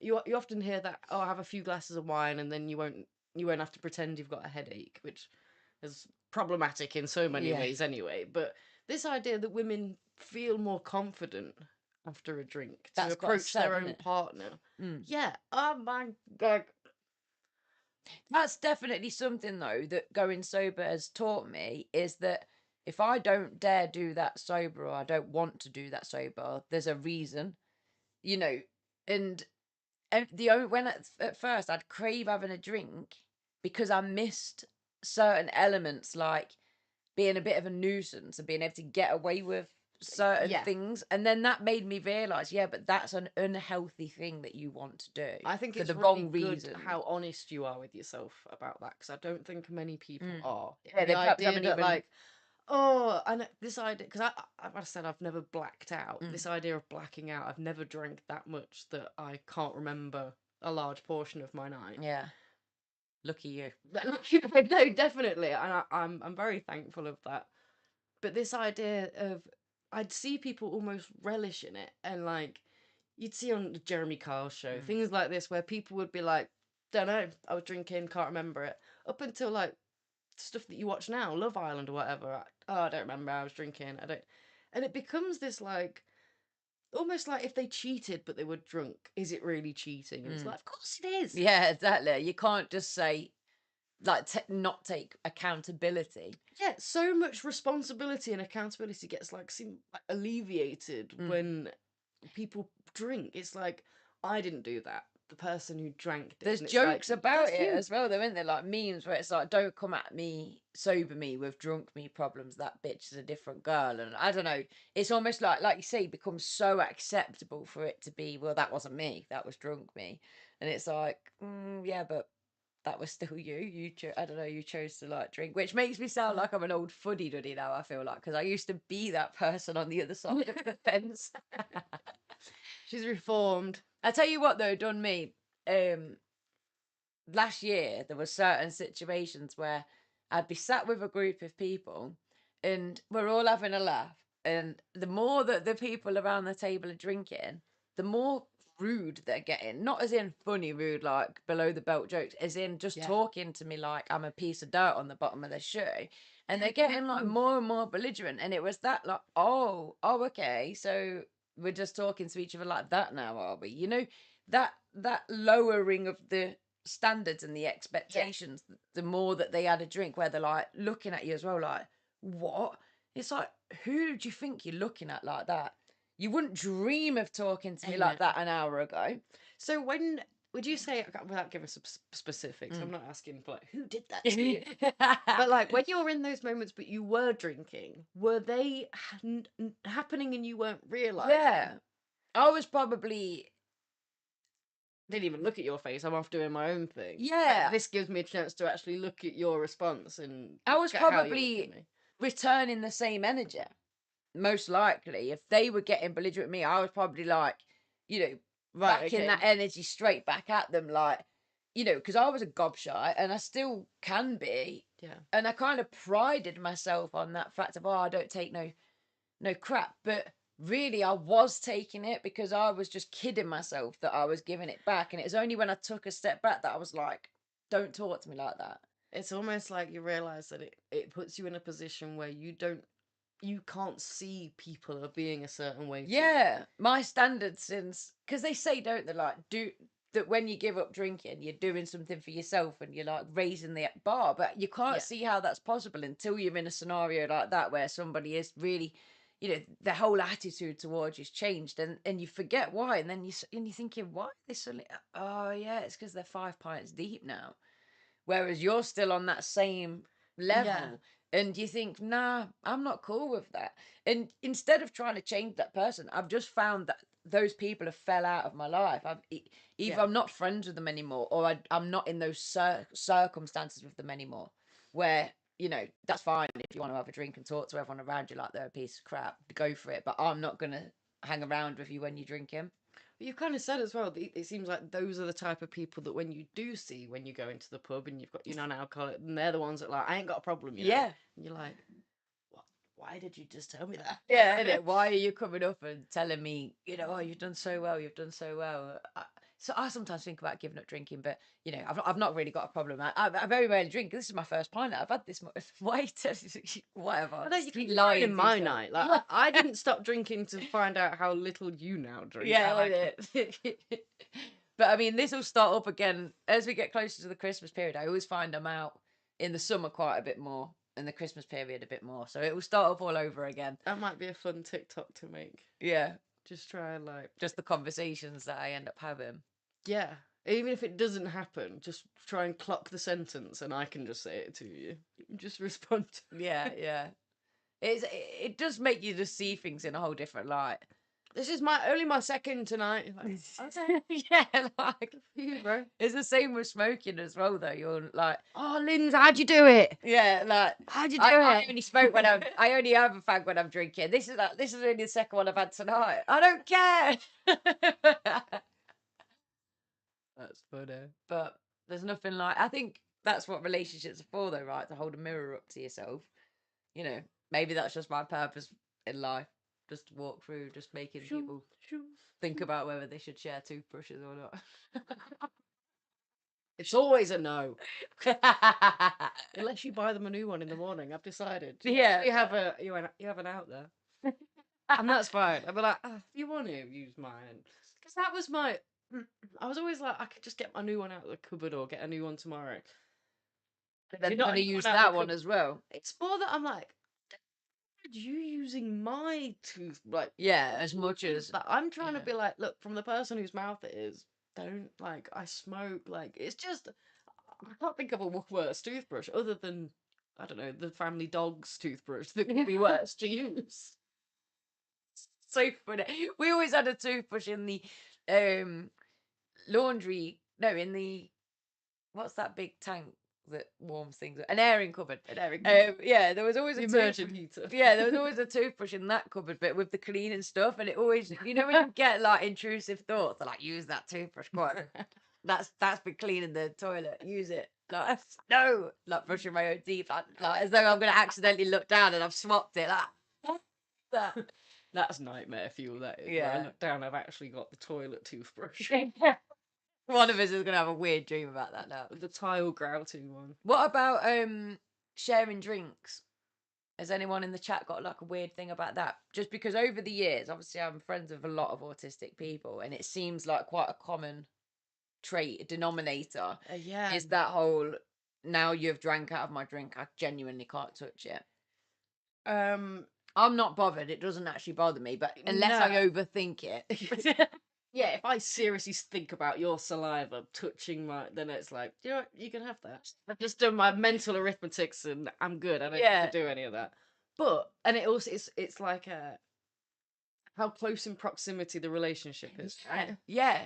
you often hear that, oh, have a few glasses of wine and then you won't have to pretend you've got a headache, which is problematic in so many Yeah. ways anyway. But this idea that women feel more confident after a drink to That's got a approach sell, their isn't own it? partner. Mm. Yeah. Oh my god. That's definitely something though that going sober has taught me, is that if I don't dare do that sober, or I don't want to do that sober, there's a reason, you know. And the only when at first I'd crave having a drink because I missed certain elements, like being a bit of a nuisance and being able to get away with certain Yeah. things, and then that made me realize, yeah, but that's an unhealthy thing that you want to do I think for it's the really wrong good reason. how honest you are with yourself about that, because I don't think many people are. Yeah, The they perhaps idea haven't that, even. like, oh, and this idea, because I said I've never blacked out. Mm. This idea of blacking out, I've never drank that much that I can't remember a large portion of my night. Yeah, lucky you. No, definitely, and I'm very thankful of that. But this idea of, I'd see people almost relish in it, and like you'd see on the Jeremy Kyle show things like this where people would be like, don't know, I was drinking, can't remember it, up until like stuff that you watch now, Love Island or whatever. Oh, I don't remember, I was drinking, I don't. And it becomes this like, almost like if they cheated but they were drunk, is it really cheating? And it's like, of course it is. Yeah, exactly. You can't just say, like, not take accountability. Yeah, so much responsibility and accountability gets like alleviated when people drink. It's like, I didn't do that. The person who drank did. There's And it's like, jokes about that's it you. as well, though, isn't there? Like memes where it's like, "Don't come at me, sober me, with drunk me problems. That bitch is a different girl." And I don't know. It's almost like you say, it becomes so acceptable for it to be, well, that wasn't me, that was drunk me, and it's like, yeah, but that was still you. I don't know. You chose to like drink, which makes me sound like I'm an old fuddy duddy now. I feel like, because I used to be that person on the other side of the fence. She's reformed. I tell you what, though, done me. Last year there were certain situations where I'd be sat with a group of people and we're all having a laugh, and the more that the people around the table are drinking, the more rude they're getting. Not as in funny rude, like below the belt jokes, as in just talking to me like I'm a piece of dirt on the bottom of their shoe. And they're getting like more and more belligerent. And it was that, like, oh, okay, so we're just talking to each other like that now, are we? You know, that lowering of the standards and the expectations, the more that they had a drink, where they're like looking at you as well, like, what? It's like, who do you think you're looking at like that? You wouldn't dream of talking to me like that an hour ago. So when would you say, without giving some specifics, I'm not asking for like who did that to you, but like when you're in those moments but you were drinking, were they happening and you weren't realizing? Yeah, I was probably. Didn't even look at your face. I'm off doing my own thing. Yeah, This gives me a chance to actually look at your response and I was look at how you look at probably me. returning the same energy. Most likely, if they were getting belligerent at me, I was probably like, you know, Right, backing okay. that energy straight back at them, like, you know, because I was a gobshite and I still can be. Yeah. And I kind of prided myself on that fact of, oh, I don't take no crap. But really, I was taking it because I was just kidding myself that I was giving it back. And it was only when I took a step back that I was like, don't talk to me like that. It's almost like you realize that it puts you in a position where you can't see people are being a certain way. Yeah, my standards, since, because they say, don't they, like, do that when you give up drinking, you're doing something for yourself and you're like raising the bar, but you can't see how that's possible until you're in a scenario like that where somebody is really, you know, the whole attitude towards you's changed, and you forget why, and then you're thinking, why this suddenly? Oh yeah, it's because they're 5 pints deep now, whereas you're still on that same level. And you think, nah, I'm not cool with that. And instead of trying to change that person, I've just found that those people have fell out of my life. Either I'm not friends with them anymore, or I'm not in those circumstances with them anymore, where you know, that's fine if you want to have a drink and talk to everyone around you like they're a piece of crap. Go for it. But I'm not gonna hang around with you when you're drinking. But you've kind of said as well, it seems like those are the type of people that when you do see when you go into the pub and you've got your non-alcoholic, and they're the ones that like, I ain't got a problem, you know? Yeah. And you're like, what? Why did you just tell me that? Yeah, innit? Why are you coming up and telling me, you know, oh, you've done so well, you've done so well. So I sometimes think about giving up drinking, but you know, I've not really got a problem. I very rarely drink. This is my first pint. I've had this much. Wait, whatever. I know you Keep can lying in to my yourself. night. Like I didn't stop drinking to find out how little you now drink. Yeah, I like innit? But I mean, this will start up again as we get closer to the Christmas period. I always find I'm out in the summer quite a bit more, and the Christmas period a bit more. So it will start up all over again. that might be a fun TikTok to make. Yeah, Just try and like, just the conversations that I end up having. yeah. Even if it doesn't happen, just try and clock the sentence, and I can just say it to you. Just respond. Yeah, yeah. It does make you just see things in a whole different light. This is only my second tonight. Like, Yeah, like you, bro. it's the same with smoking as well. Though you're like, Oh, Linz, how'd you do it? yeah, like How'd you do I it? only smoke when I only have a fag when I'm drinking. This is only the second one I've had tonight. I don't care. That's funny. But there's nothing like, I think that's what relationships are for, though, right? To hold a mirror up to yourself. You know, maybe that's just my purpose in life. Just to walk through, just making people think about whether they should share toothbrushes or not. It's always a no. Unless you buy them a new one in the morning, I've decided. Yeah. You have an out there. And that's fine. I'd be like, if you want to use mine. Because that was I was always like, I could just get my new one out of the cupboard or get a new one tomorrow. Then You're not gonna a new use one out of that the one cupboard. as well. It's more that I'm like, you using my tooth, like, Yeah, as much as like, I'm trying to yeah. be like, look, from the person whose mouth it is, don't, like, I smoke, like, it's just, I can't think of a worse toothbrush other than, I don't know, the family dog's toothbrush that could be worse to use. So funny. We always had a toothbrush in the laundry. No, in the, what's that big tank that warms things up? An airing cupboard. An airing cupboard. Yeah, there was always The a immersion toothbrush. heater. Yeah, there was always a toothbrush in that cupboard, but with the cleaning stuff, and it always, you know, when you get like intrusive thoughts, like use that toothbrush. Quite. That's been cleaning the toilet. Use it. Like no, like brushing my own teeth, like as though I'm gonna accidentally look down and I've swapped it. Like that. That's nightmare fuel, that is. Where I Yeah. look down, I've actually got the toilet toothbrush. One of us is gonna have a weird dream about that now. The tile grouting one. What about sharing drinks? Has anyone in the chat got like a weird thing about that? Just because over the years, obviously I'm friends with a lot of autistic people, and it seems like quite a common trait, a denominator, Yeah. is that whole, now you've drank out of my drink, I genuinely can't touch it. I'm not bothered. It doesn't actually bother me, but unless I overthink it. Yeah, if I seriously think about your saliva touching my, then it's like, you know what, you can have that. I've just done my mental arithmetics and I'm good. I don't have to do any of that. But, and it also, it's like how close in proximity the relationship is, right? Yeah.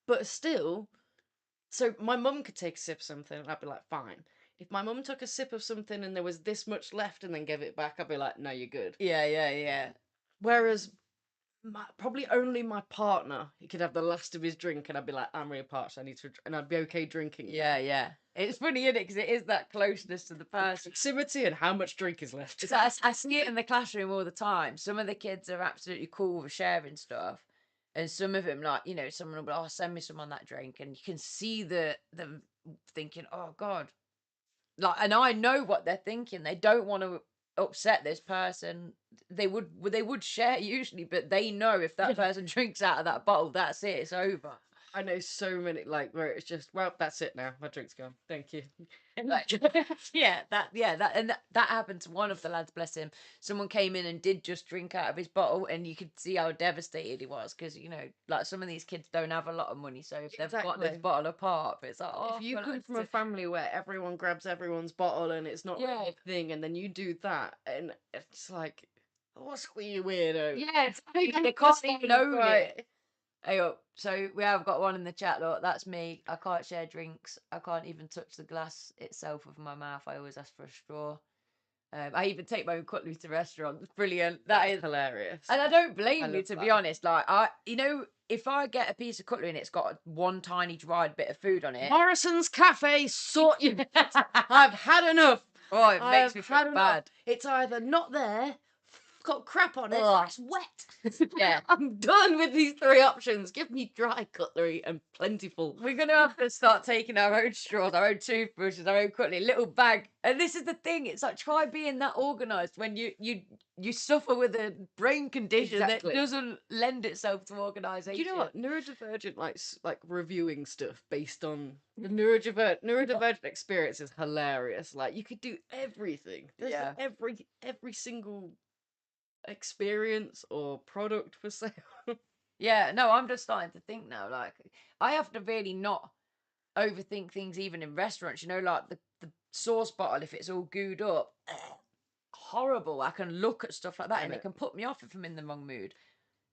But still, so my mum could take a sip of something and I'd be like, fine. If my mum took a sip of something and there was this much left and then gave it back, I'd be like, no, you're good. Yeah. Whereas probably only my partner, he could have the last of his drink and I'd be like, I'm really parched, I need to, and I'd be okay drinking. Yeah. It's funny, isn't it? Because it is that closeness to the person. Proximity and how much drink is left. So I see it in the classroom all the time. Some of the kids are absolutely cool with sharing stuff. And some of them, like, you know, someone will be, oh, send me some on that drink. And you can see them thinking, oh, God. Like, and I know what they're thinking. They don't want to upset this person. They would share usually, but they know if that person drinks out of that bottle, that's it. It's over. I know so many, like, where it's just, well, that's it now. My drink's gone. Thank you. Like, that happened to one of the lads, bless him. Someone came in and did just drink out of his bottle, and you could see how devastated he was, because, you know, like, some of these kids don't have a lot of money, so if they've got this bottle apart, it's like, oh, if you come from a family where everyone grabs everyone's bottle and it's not really a thing, and then you do that, and it's like, what's with you weirdo? Yeah, it's like, they can't even own it. Hey up. So we have got one in the chat, look, that's me. I can't share drinks. I can't even touch the glass itself with my mouth. I always ask for a straw. I even take my own cutlery to restaurants. Brilliant. That That's is hilarious. And I don't I blame you, love to that. be honest. Like, if I get a piece of cutlery and it's got one tiny dried bit of food on it, Morrison's Cafe, sort you. I've had enough. oh, it makes I've me feel had enough. bad. It's either not there, got crap on it, Ugh. it's wet. Yeah. I'm done with these three options. Give me dry cutlery and plentiful. We're gonna have to start taking our own straws, our own toothbrushes, our own cutlery, little bag. And this is the thing: it's like, try being that organised when you suffer with a brain condition Exactly. that doesn't lend itself to organisation. Do you know what? Neurodivergent like reviewing stuff based on the neurodivergent experience is hilarious. Like you could do everything. There's Yeah. every single experience or product for sale. Yeah, no, I'm just starting to think now. Like, I have to really not overthink things, even in restaurants. You know, like the sauce bottle, if it's all gooed up, horrible. I can look at stuff like that, and it can put me off if I'm in the wrong mood.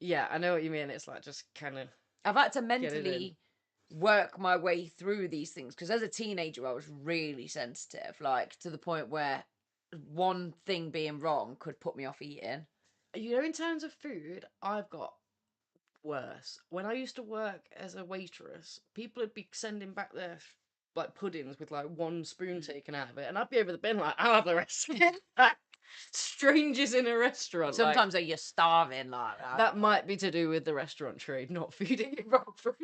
Yeah, I know what you mean. It's like just kind of. I've had to Get it in. mentally work my way through these things because as a teenager, I was really sensitive, like to the point where one thing being wrong could put me off eating. You know, in terms of food, I've got worse. When I used to work as a waitress, people would be sending back their like puddings with like one spoon taken out of it, and I'd be over the bin like, I'll have the rest. Strangers in a restaurant. Sometimes you're starving, like that. That might be to do with the restaurant trade not feeding you raw food.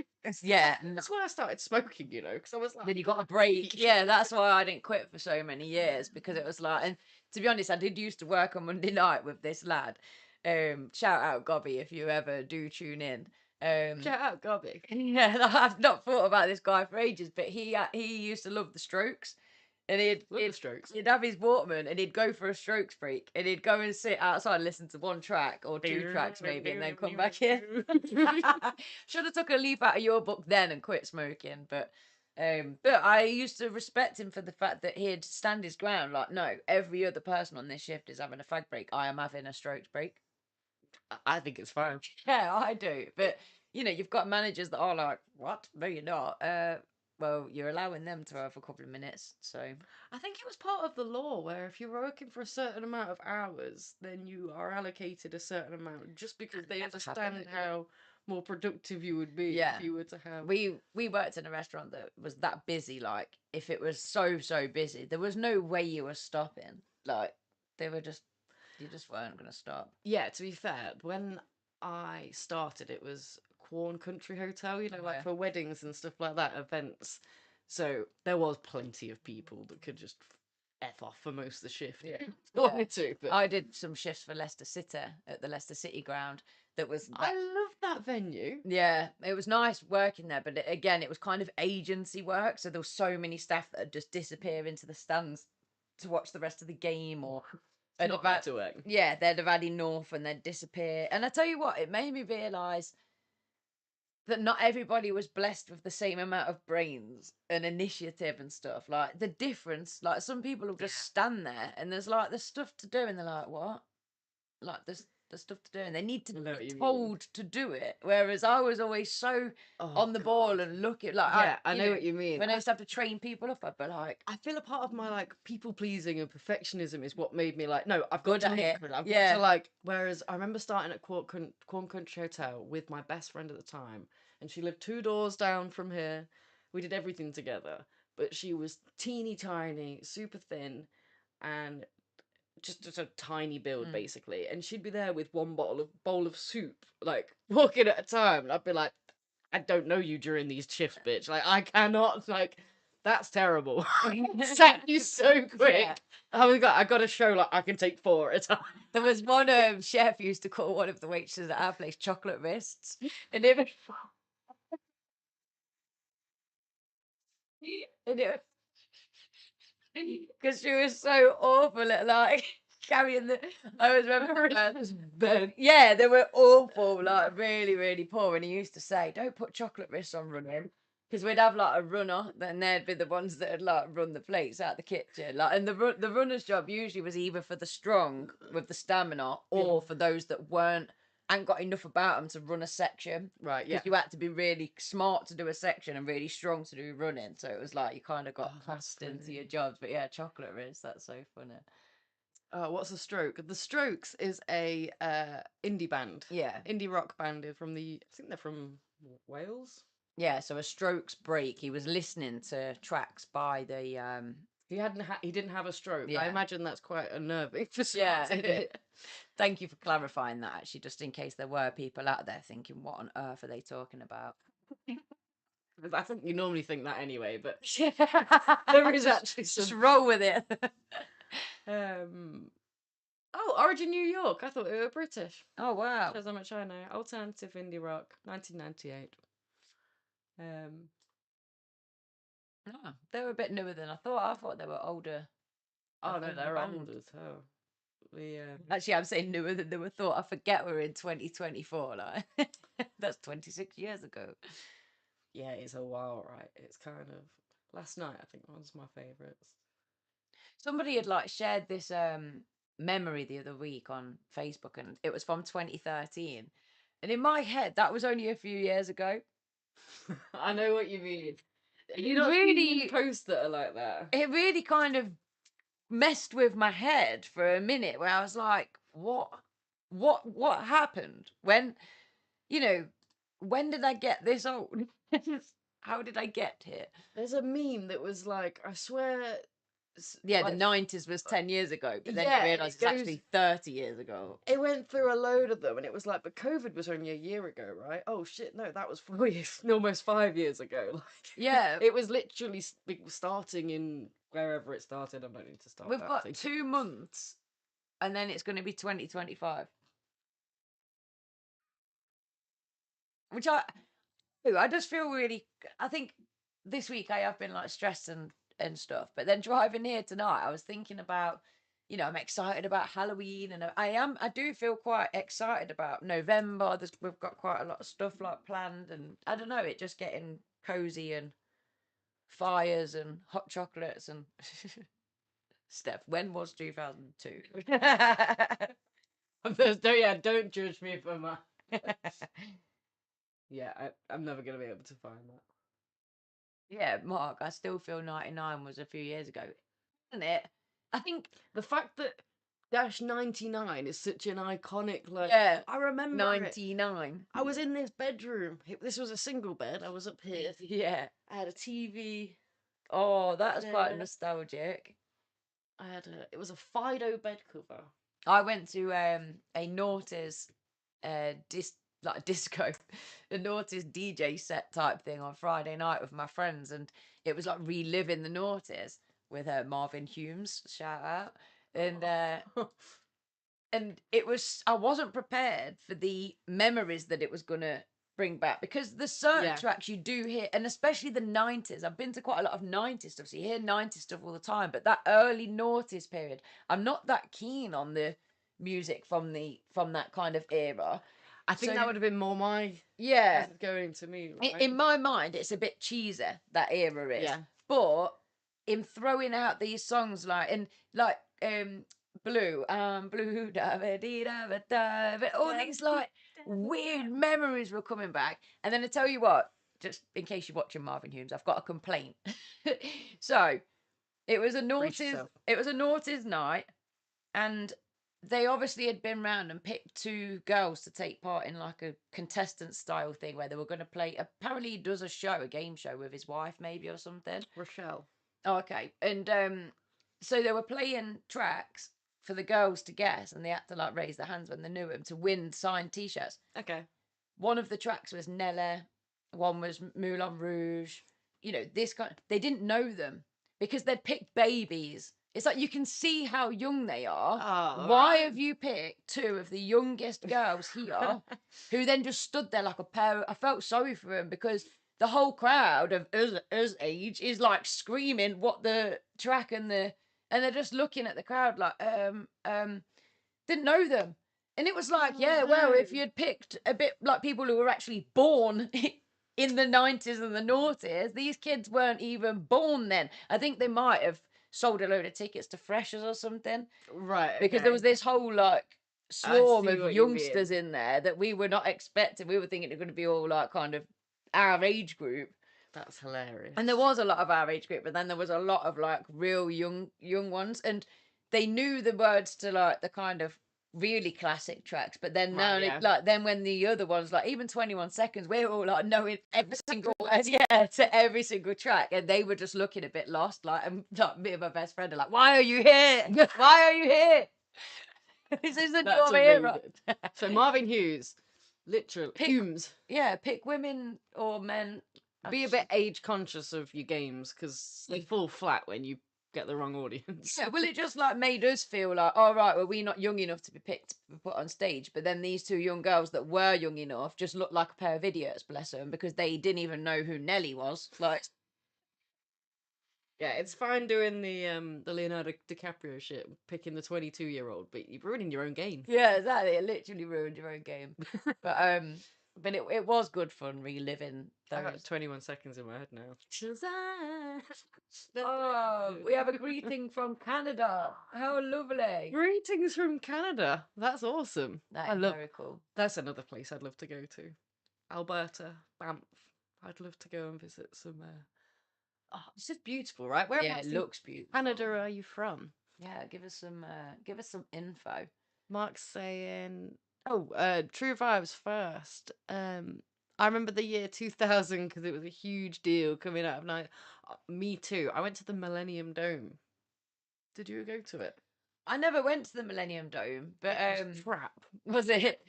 Yeah, That's why I started smoking, you know, because I was like, then you got a break. Yeah, that's why I didn't quit for so many years, because it was like, and to be honest, I did used to work on Monday night with this lad. Shout out Gobby if you ever do tune in. Shout out Gobby. Yeah, I've not thought about this guy for ages, but he used to love the Strokes, and The Strokes. he'd have his Walkman and he'd go for a Strokes break, and he'd go and sit outside and listen to one track or two tracks maybe, and then come back in. Should have took a leaf out of your book then and quit smoking, but I used to respect him for the fact that he'd stand his ground. Like, no, every other person on this shift is having a fag break. I am having a Strokes break. I think it's fine. Yeah, I do. But you know, you've got managers that are like, "What? No, you're not." Well, you're allowing them to have a couple of minutes, so I think it was part of the law where if you're working for a certain amount of hours, then you are allocated a certain amount just because they understand how more productive you would be Yeah. if you were to have. we worked in a restaurant that was that busy. Like, if it was so busy, there was no way you were stopping. Like, they were just you just weren't gonna stop. Yeah, to be fair, when I started, it was Quorn Country Hotel, you know, like Yeah. for weddings and stuff like that, events. So there was plenty of people that could just F off for most of the shift. Yeah. Wanted to, but I did some shifts for Leicester City at the Leicester City ground. That was I love that venue. Yeah, it was nice working there, but again, it was kind of agency work. So there was so many staff that would just disappear into the stands to watch the rest of the game, or they'd Not have had- had to work. yeah, they'd have had enough and they'd disappear. And I tell you what, it made me realise that not everybody was blessed with the same amount of brains and initiative and stuff. Like, the difference, like, some people will just stand there and there's stuff to do, and they're like, what? Like, there's stuff to do, and they need to I know what be you mean. told to do it. Whereas I was always so on the ball and looking like, Yeah, I know what you mean. When I used to have to train people up, I'd be like, I feel a part of my like people pleasing and perfectionism is what made me like, no, I've got Good to at make it. it. I've got Yeah. to like. Whereas I remember starting at Quorn Country Hotel with my best friend at the time, and she lived 2 doors down from here. We did everything together, but she was teeny tiny, super thin, and just a tiny build basically. And she'd be there with one bowl of soup, like walking at a time. And I'd be like, I don't know you during these shifts, bitch. Like I cannot like. That's terrible. Sack you so quick. Yeah. I got to show like I can take 4 at a time. There was one chef who used to call one of the waitresses at our place chocolate wrists, and it because she was so awful at like carrying the. I always remember yeah, they were awful, like really poor. And he used to say, "Don't put chocolate wrists on running." Because we'd have like a runner, then they'd be the ones that would like run the plates out the kitchen. Like, and the runner's job usually was either for the strong with the stamina, or for those that hadn't got enough about them to run a section. Right, yeah. Because you had to be really smart to do a section and really strong to do running. So it was like you kind of got cast into your jobs. But yeah, chocolate wrist, that's so funny. What's the Stroke? The Strokes is a indie band, Yeah. indie rock band from I think they're from Wales. Yeah, so a Strokes break. He was listening to tracks by the He didn't have a stroke. I Yeah. imagine that's quite unnerving for Yeah, someone to hear. Thank you for clarifying that, actually, just in case there were people out there thinking, what on earth are they talking about? I think you normally think that anyway, but There is actually just some- roll with it. Oh, Origin New York. I thought they were British. Oh, wow. Shows how much I know. Alternative indie rock, 1998. Oh, they were a bit newer than I thought. I thought they were older. Oh no, older they're band. old as hell. Actually, I'm saying newer than they were thought. I forget we're in 2024. Like that's 26 years ago. Yeah, it's a while, right? It's kind of last night. I think one's my favourites. Somebody had like shared this memory the other week on Facebook, and it was from 2013. And in my head, that was only a few years ago. I know what you mean. You It not really, posts that are like that. it really kind of messed with my head for a minute, where I was like, what happened? When, you know, when did I get this old? How did I get here? There's a meme that was like, I swear. Yeah, like, the 90s was 10 years ago, but then Yeah, you and realise it it's actually 30 years ago. It went through a load of them, and it was like, but COVID was only a year ago, right? Oh shit, no, that was 4 years, almost 5 years ago. Like, Yeah. it was literally starting in wherever it started. I don't need to start. We've got 2 months, and then it's going to be 2025. Which I just feel really. I think this week I have been like stressed and stuff, but then driving here tonight, I was thinking about, I'm excited about Halloween, and I do feel quite excited about November. We've got quite a lot of stuff like planned, and I don't know, it just getting cozy and fires and hot chocolates and Steph. When was 2002? Don't judge me for my. Yeah, I'm never gonna be able to find that. Yeah, Mark, I still feel 99 was a few years ago, isn't it? I think The fact that -99 is such an iconic, like, yeah, I remember 99. I was in this bedroom. This was a single bed. I was up here. Yeah. I had a TV. Oh, that's quite nostalgic. It was a Fido bed cover. I went to a noughties disco, a noughties DJ set type thing on Friday night with my friends, and it was like reliving the noughties with Marvin Humes, shout out. And and I wasn't prepared for the memories that it was gonna bring back, because the certain tracks you do hear, and especially the 90s. I've been to quite a lot of 90s stuff, so you hear 90s stuff all the time, but that early noughties period, I'm not that keen on the music from that kind of era. I think that would have been more my going to me. Right? In my mind, it's a bit cheesy, that era is. Yeah. But in throwing out these songs Blue, blue, all these like weird memories were coming back. And then I tell you what, just in case you're watching Marvin Humes, I've got a complaint. So it was a noughties night, and they obviously had been round and picked 2 girls to take part in like a contestant style thing where they were going to play. Apparently he does a game show with his wife, maybe, or something. Rochelle. Oh, okay. And so they were playing tracks for the girls to guess, and they had to like raise their hands when they knew him to win signed t-shirts. Okay. One of the tracks was Nella, one was Moulin Rouge. They didn't know them because they'd picked babies. It's like you can see how young they are. Oh, why have you picked 2 of the youngest girls here who then just stood there like a pair I felt sorry for them, because the whole crowd of us age is like screaming what the track and they're just looking at the crowd like didn't know them. And it was like, well, if you'd picked a bit like people who were actually born in the 90s and the noughties, these kids weren't even born then. I think they might have sold a load of tickets to freshers or something. Right. Okay. Because there was this whole like swarm of youngsters in there that we were not expecting. We were thinking it was going to be all like kind of our age group. That's hilarious. And there was a lot of our age group, but then there was a lot of like real young ones. And they knew the words to like the kind of really classic tracks, but then now Right, yeah. like then when the other ones like even 21 Seconds, we're all like knowing every single word, yeah, to every single track, and they were just looking a bit lost, like, and like me and my best friend are like, why are you here? Why are you here? This isn't That's your era. amazing. So Marvin Hughes, literally, Pick- Humes. Yeah, pick women or men. Be a bit age conscious of your games because they fall flat when you get the wrong audience. Yeah, well, it just like made us feel like, all right, well, we're not young enough to be picked to be put on stage. But then these two young girls that were young enough just looked like a pair of idiots, bless them, because they didn't even know who Nelly was. Like, Yeah, it's fine doing the Leonardo DiCaprio shit, picking the 22-year-old, but you're ruining your own game. yeah, exactly. It literally ruined your own game. But it was good fun reliving I got those. 21 Seconds in my head now. Oh, we have a greeting from Canada. How lovely. Greetings from Canada. That's awesome. That is very cool. That's another place I'd love to go to. Alberta, Banff. I'd love to go and visit some. Oh, it's just beautiful, right? Where Yeah, it looks beautiful. Canada are you from? Yeah, give us some info. Mark's saying, "Oh, True Vibes first. I remember the year 2000 because it was a huge deal coming out of night. Me too. I went to the Millennium Dome. Did you go to it? I never went to the Millennium Dome, but It was crap. was it?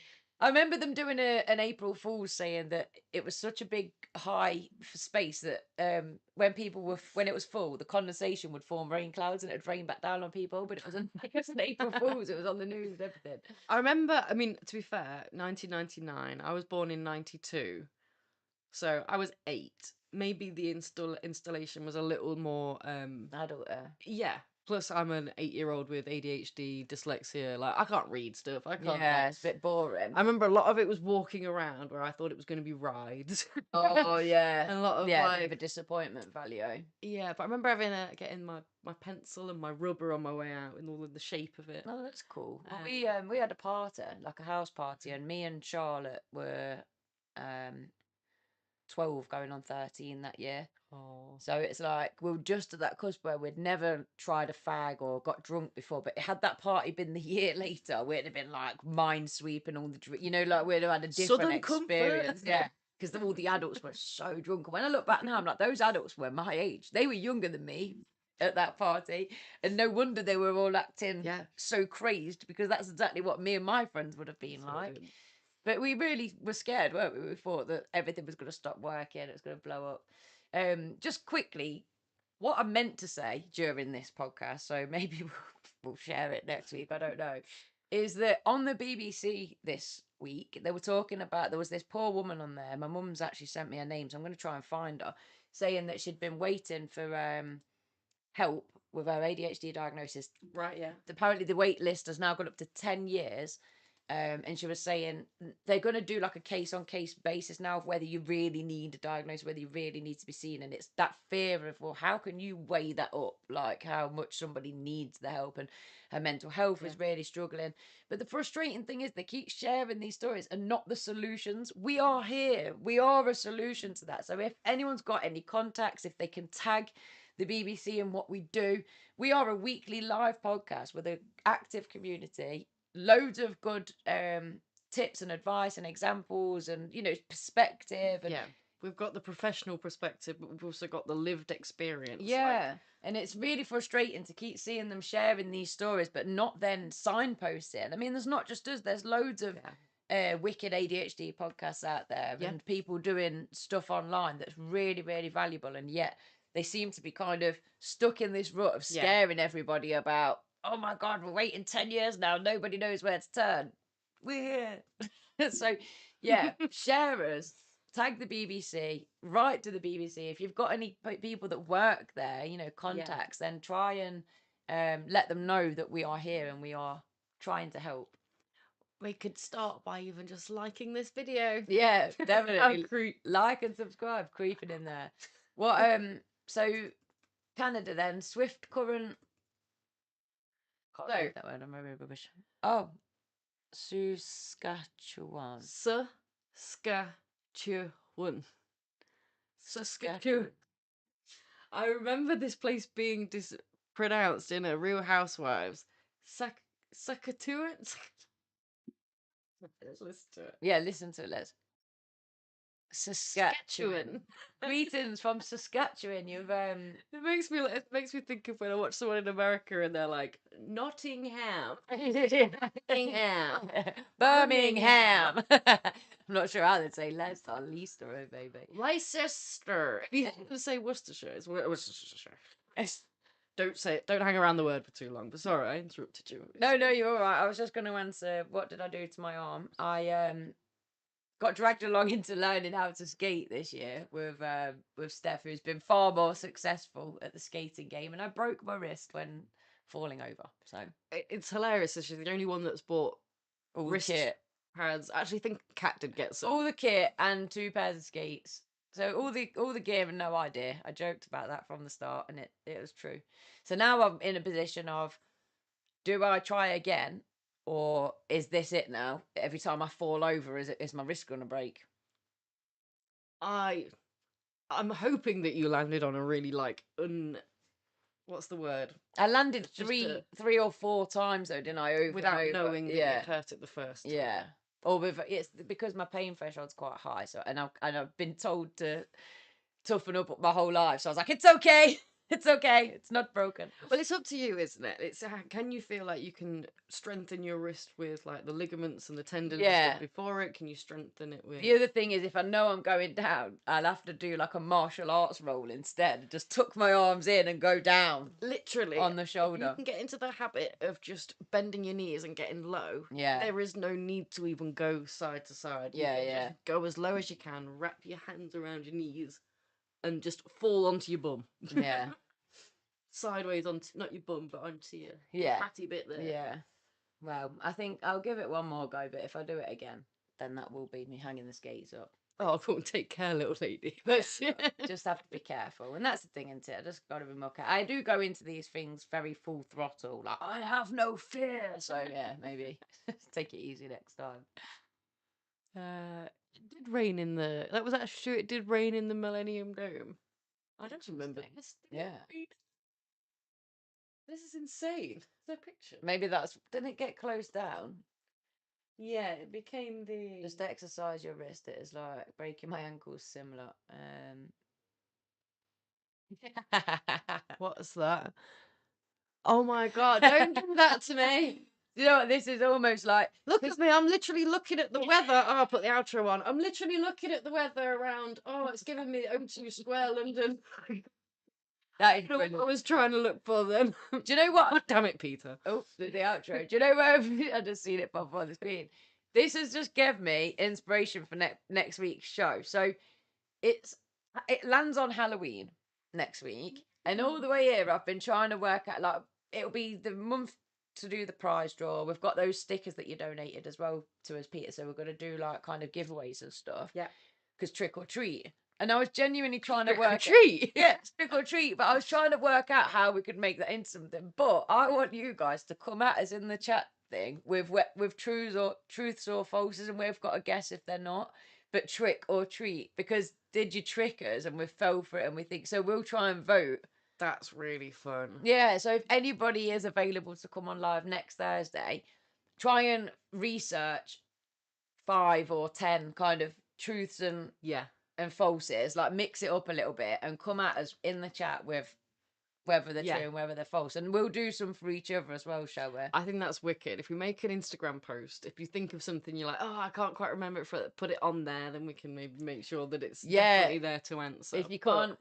I remember them doing an April Fool's saying that it was such a big high for space that when it was full, the condensation would form rain clouds and it'd rain back down on people. But it wasn't it was an April Fool's. It was on the news and everything. I remember. I mean, to be fair, 1999. I was born in 92, so I was 8. Maybe the installation was a little more. Adult. Yeah. Plus, I'm an 8-year-old with ADHD, dyslexia. Like, I can't read stuff. I can't. Yeah, it's a bit boring. I remember a lot of it was walking around where I thought it was going to be rides. Oh yeah, And a lot of yeah, like bit of a disappointment value. yeah, but I remember having getting my pencil and my rubber on my way out and all of the shape of it. Oh, that's cool. Well, we had a party, like a house party, and me and Charlotte were 12 going on 13 that year. Oh, So it's like we were just at that cusp where we'd never tried a fag or got drunk before. But had that party been the year later, we'd have been like mind sweeping all the like we'd have had a different Southern experience. comfort. Yeah. Because all the adults were so drunk. And when I look back now, I'm like, those adults were my age. They were younger than me at that party. And no wonder they were all acting so crazed, because that's exactly what me and my friends would have been like. But we really were scared, weren't we? We thought that everything was going to stop working, it was going to blow up. Just quickly, what I meant to say during this podcast, so maybe we'll share it next week, I don't know, is that on the BBC this week, they were talking about, there was this poor woman on there. My mum's actually sent me her name, so I'm going to try and find her, saying that she'd been waiting for help with her ADHD diagnosis. Right, yeah. Apparently, the wait list has now gone up to 10 years. And she was saying they're going to do like a case on case basis now of whether you really need a diagnosis, whether you really need to be seen. And it's that fear of, well, how can you weigh that up? Like how much somebody needs the help, and her mental health is really struggling. But the frustrating thing is they keep sharing these stories and not the solutions. We are here. We are a solution to that. So if anyone's got any contacts, if they can tag the BBC and what we do, we are a weekly live podcast with an active community. Loads of good tips and advice and examples and perspective. And we've got the professional perspective, but we've also got the lived experience. And it's really frustrating to keep seeing them sharing these stories but not then signposting. I mean, there's not just us, there's loads of wicked ADHD podcasts out there and people doing stuff online that's really, really valuable, and yet they seem to be kind of stuck in this rut of scaring everybody about, oh my God, we're waiting 10 years now. Nobody knows where to turn. We're here. So, share us, tag the BBC, write to the BBC. If you've got any people that work there, contacts, then try and let them know that we are here and we are trying to help. We could start by even just liking this video. Yeah, definitely. Like and subscribe, creeping in there. What, so Canada then, swift current. Can't read that word, I'm very rubbish. Oh, Saskatchewan. Saskatchewan. I remember this place being pronounced in a Real Housewives Saskatoon. Let's listen to it. Yeah, listen to it, Les. Saskatchewan. Greetings from Saskatchewan. You've It makes me think of when I watch someone in America and they're like Nottingham, Nottingham, Birmingham. I'm not sure how they'd say Leicester, Leicester, maybe. Leicester. If you have to say Worcestershire, it's Worcestershire. Don't say it. Don't hang around the word for too long. But sorry, I interrupted you. No, you're all right. I was just going to answer. What did I do to my arm? I got dragged along into learning how to skate this year with Steph, who's been far more successful at the skating game, and I broke my wrist when falling over. So it's hilarious that she's the only one that's bought all wrist the kit, pads. I actually think Kat did get some. all the kit, and 2 pairs of skates. So all the gear and no idea. I joked about that from the start, and it was true. So now I'm in a position of, do I try again, or is this it now? Every time I fall over, is my wrist gonna break? I'm hoping that you landed on a really what's the word? I landed Just three or 4 times though, didn't I? Over without and over. knowing that it hurt it the first time. Yeah. Or it's because my pain threshold's quite high, so I've been told to toughen up my whole life. So I was like, it's okay. It's okay. It's not broken. Well, it's up to you, isn't it? It's can you feel like you can strengthen your wrist with like the ligaments and the tendons and stuff before it? Can you strengthen it with? The other thing is, if I know I'm going down, I'll have to do like a martial arts roll instead. Just tuck my arms in and go down, literally on the shoulder. You can get into the habit of just bending your knees and getting low. Yeah, there is no need to even go side to side. Yeah. Just go as low as you can. Wrap your hands around your knees, and just fall onto your bum. Yeah. Sideways onto, not your bum, but onto your fatty bit there. Yeah. Well, I think I'll give it one more go, but if I do it again, then that will be me hanging the skates up. Oh, go and take care, little lady. Just have to be careful. And that's the thing, isn't it? I just got to be more careful. I do go into these things very full throttle, like, I have no fear. So, yeah, maybe take it easy next time. It did rain in the... That was actually true. It did rain in the Millennium Dome. I don't remember this. Yeah. This is insane. The picture. Maybe that's... Didn't it get closed down? Yeah, it became the... Just exercise your wrist. It is like breaking my ankles similar. What's that? Oh my god, don't do that to me. You know what? This is almost like... Look at me, I'm literally looking at the weather. Oh, I'll put the outro on. I'm literally looking at the weather around... Oh, it's giving me O2 Square London. That is what I was trying to look for then. Do you know what? Oh, damn it, Peter. Oh, the outro. Do you know where I just seen it pop on the screen? This has just given me inspiration for next week's show. So it lands on Halloween next week, and all the way here I've been trying to work out, like, it'll be the month to do the prize draw. We've got those stickers that you donated as well to us, Peter. So we're going to do like kind of giveaways and stuff. Yeah. Because trick or treat. And I was genuinely trying to work treat. Yeah, trick or treat. But I was trying to work out how we could make that into something. But I want you guys to come at us in the chat thing with truths or falses, and we've got to guess if they're not. But trick or treat, because did you trick us and we fell for it and we think so? We'll try and vote. That's really fun. Yeah. So if anybody is available to come on live next Thursday, try and research 5 or 10 kind of truths and falses, like mix it up a little bit and come at us in the chat with whether they're true and whether they're false, and we'll do some for each other as well, shall we? I think that's wicked. If we make an Instagram post, if you think of something you're like, oh, I can't quite remember it, put it on there, then we can maybe make sure that it's definitely there to answer. If you can't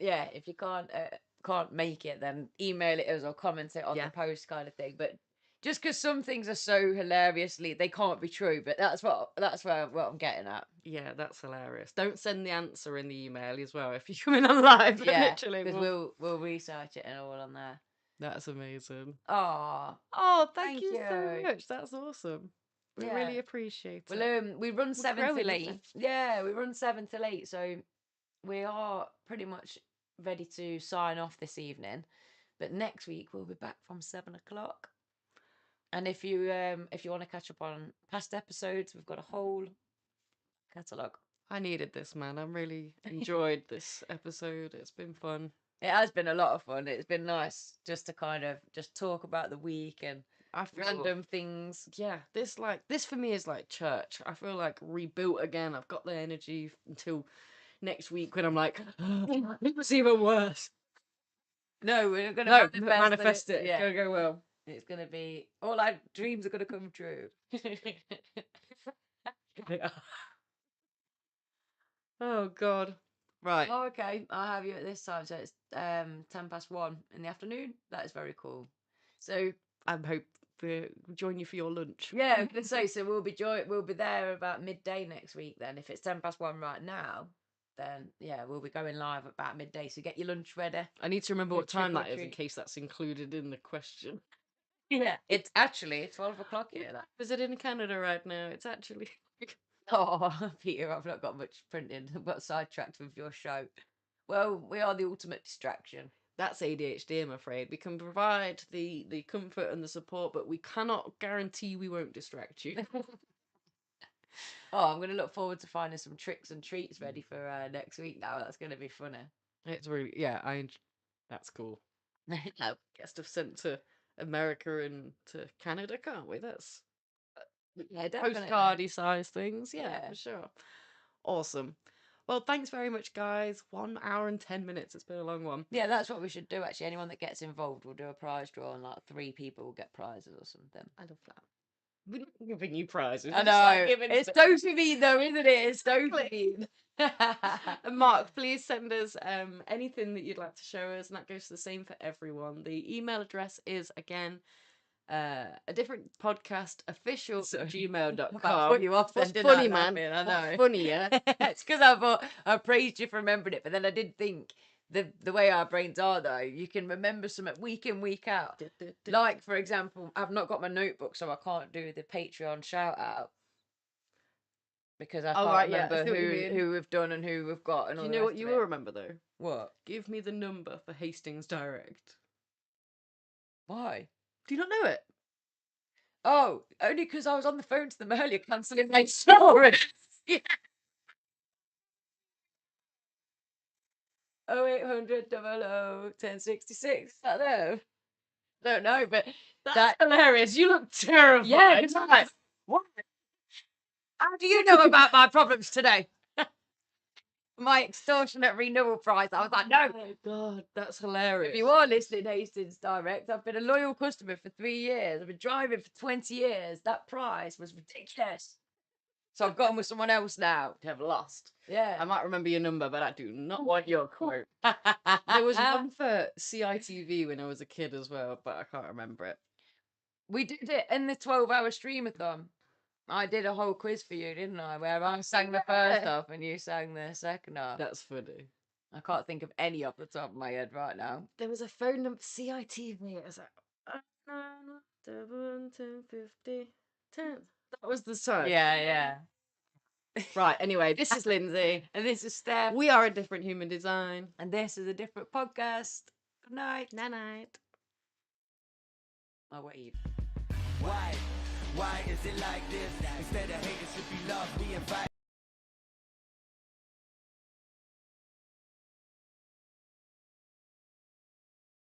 can't make it, then email it us or comment it on the post, kind of thing. But just because some things are so hilariously, they can't be true, but that's what I'm getting at. Yeah, that's hilarious. Don't send the answer in the email as well if you come in on live. Yeah, literally, because we'll research it and all on there. That's amazing. Oh, thank you so much. That's awesome. We really appreciate it. Well, we run 7 till 8. Yeah, we run 7 till 8, so we are pretty much ready to sign off this evening. But next week we'll be back from 7 o'clock. And if you want to catch up on past episodes, we've got a whole catalogue. I needed this, man. I'm really enjoyed this episode. It's been fun. It has been a lot of fun. It's been nice just to kind of just talk about the week and I feel random things. yeah, this for me is like church. I feel like rebuilt again. I've got the energy until next week when I'm like, it was even worse. No, we're gonna No, manifest it. Yeah, It's gonna go well. it's gonna be all our dreams are gonna come true. Oh God. Right. Oh, okay. I'll have you at this time. So it's 1:10 in the afternoon. That is very cool. So I hope to join you for your lunch. yeah, I'm gonna say so. We'll be there about midday next week. Then, if it's 1:10 right now, then yeah, we'll be going live about midday. So get your lunch ready. I need to remember Good what time trick or that is in treat. case that's included in the question. Yeah, it's actually 12 o'clock here. That. Is it in Canada right now? It's actually. Oh, Peter, I've not got much printing. I've got sidetracked with your show. Well, we are the ultimate distraction. That's ADHD, I'm afraid. We can provide the comfort and the support, but we cannot guarantee we won't distract you. Oh, I'm going to look forward to finding some tricks and treats ready for next week now. That's going to be funny. It's really, yeah, that's cool. No. Get stuff sent to America and to Canada, can't we? That's Yeah, definitely. postcardy size things. Yeah, Yeah. for sure. Awesome. Well, thanks very much, guys. 1 hour and 10 minutes. It's been a long one. Yeah, that's what we should do, actually. Anyone that gets involved, we'll do a prize draw and like 3 people will get prizes or something. I love that. We're not giving you prizes. I we're just, like, know. giving It's stuff. dopamine though, isn't it? It's dopamine. And Mark, please send us anything that you'd like to show us, and that goes the same for everyone. The email address is again a different podcast official gmail.com. I put you off then, What's didn't funny, I? man? Laughing, I know. What's funny, yeah? It's because I thought I praised you for remembering it, but then I did think the way our brains are though, you can remember something week in, week out. Like, for example, I've not got my notebook, so I can't do the Patreon shout out. Because I can't remember who we've done and who we've got. And Do all you the know rest what you of will it. remember though? What? Give me the number for Hastings Direct. Why? Do you not know it? Oh, only because I was on the phone to them earlier cancelling my insurance. Yeah. 0800 00 1066. I don't know. Don't know, but That's hilarious. You look terrified. yeah, good night. What? How do you know about my problems today? My extortionate renewal price. I was like, no. Oh my God, that's hilarious. If you are listening, Hastings Direct, I've been a loyal customer for 3 years. I've been driving for 20 years. That price was ridiculous. So I've gone with someone else now. Have lost. Yeah. I might remember your number, but I do not want your quote. There was one for CITV when I was a kid as well, but I can't remember it. We did it in the 12-hour streamathon. I did a whole quiz for you, didn't I? Where I sang the first half and you sang the second half. That's funny. I can't think of any off the top of my head right now. There was a phone number, CITV. It was like 1050 10. That was the song. Yeah. Right, anyway, this is Lindsay. And this is Steph. We are a different human design. And this is a different podcast. Good night. Night. I'll wave. Why is it like this? Instead of hate, it should be love. We invite.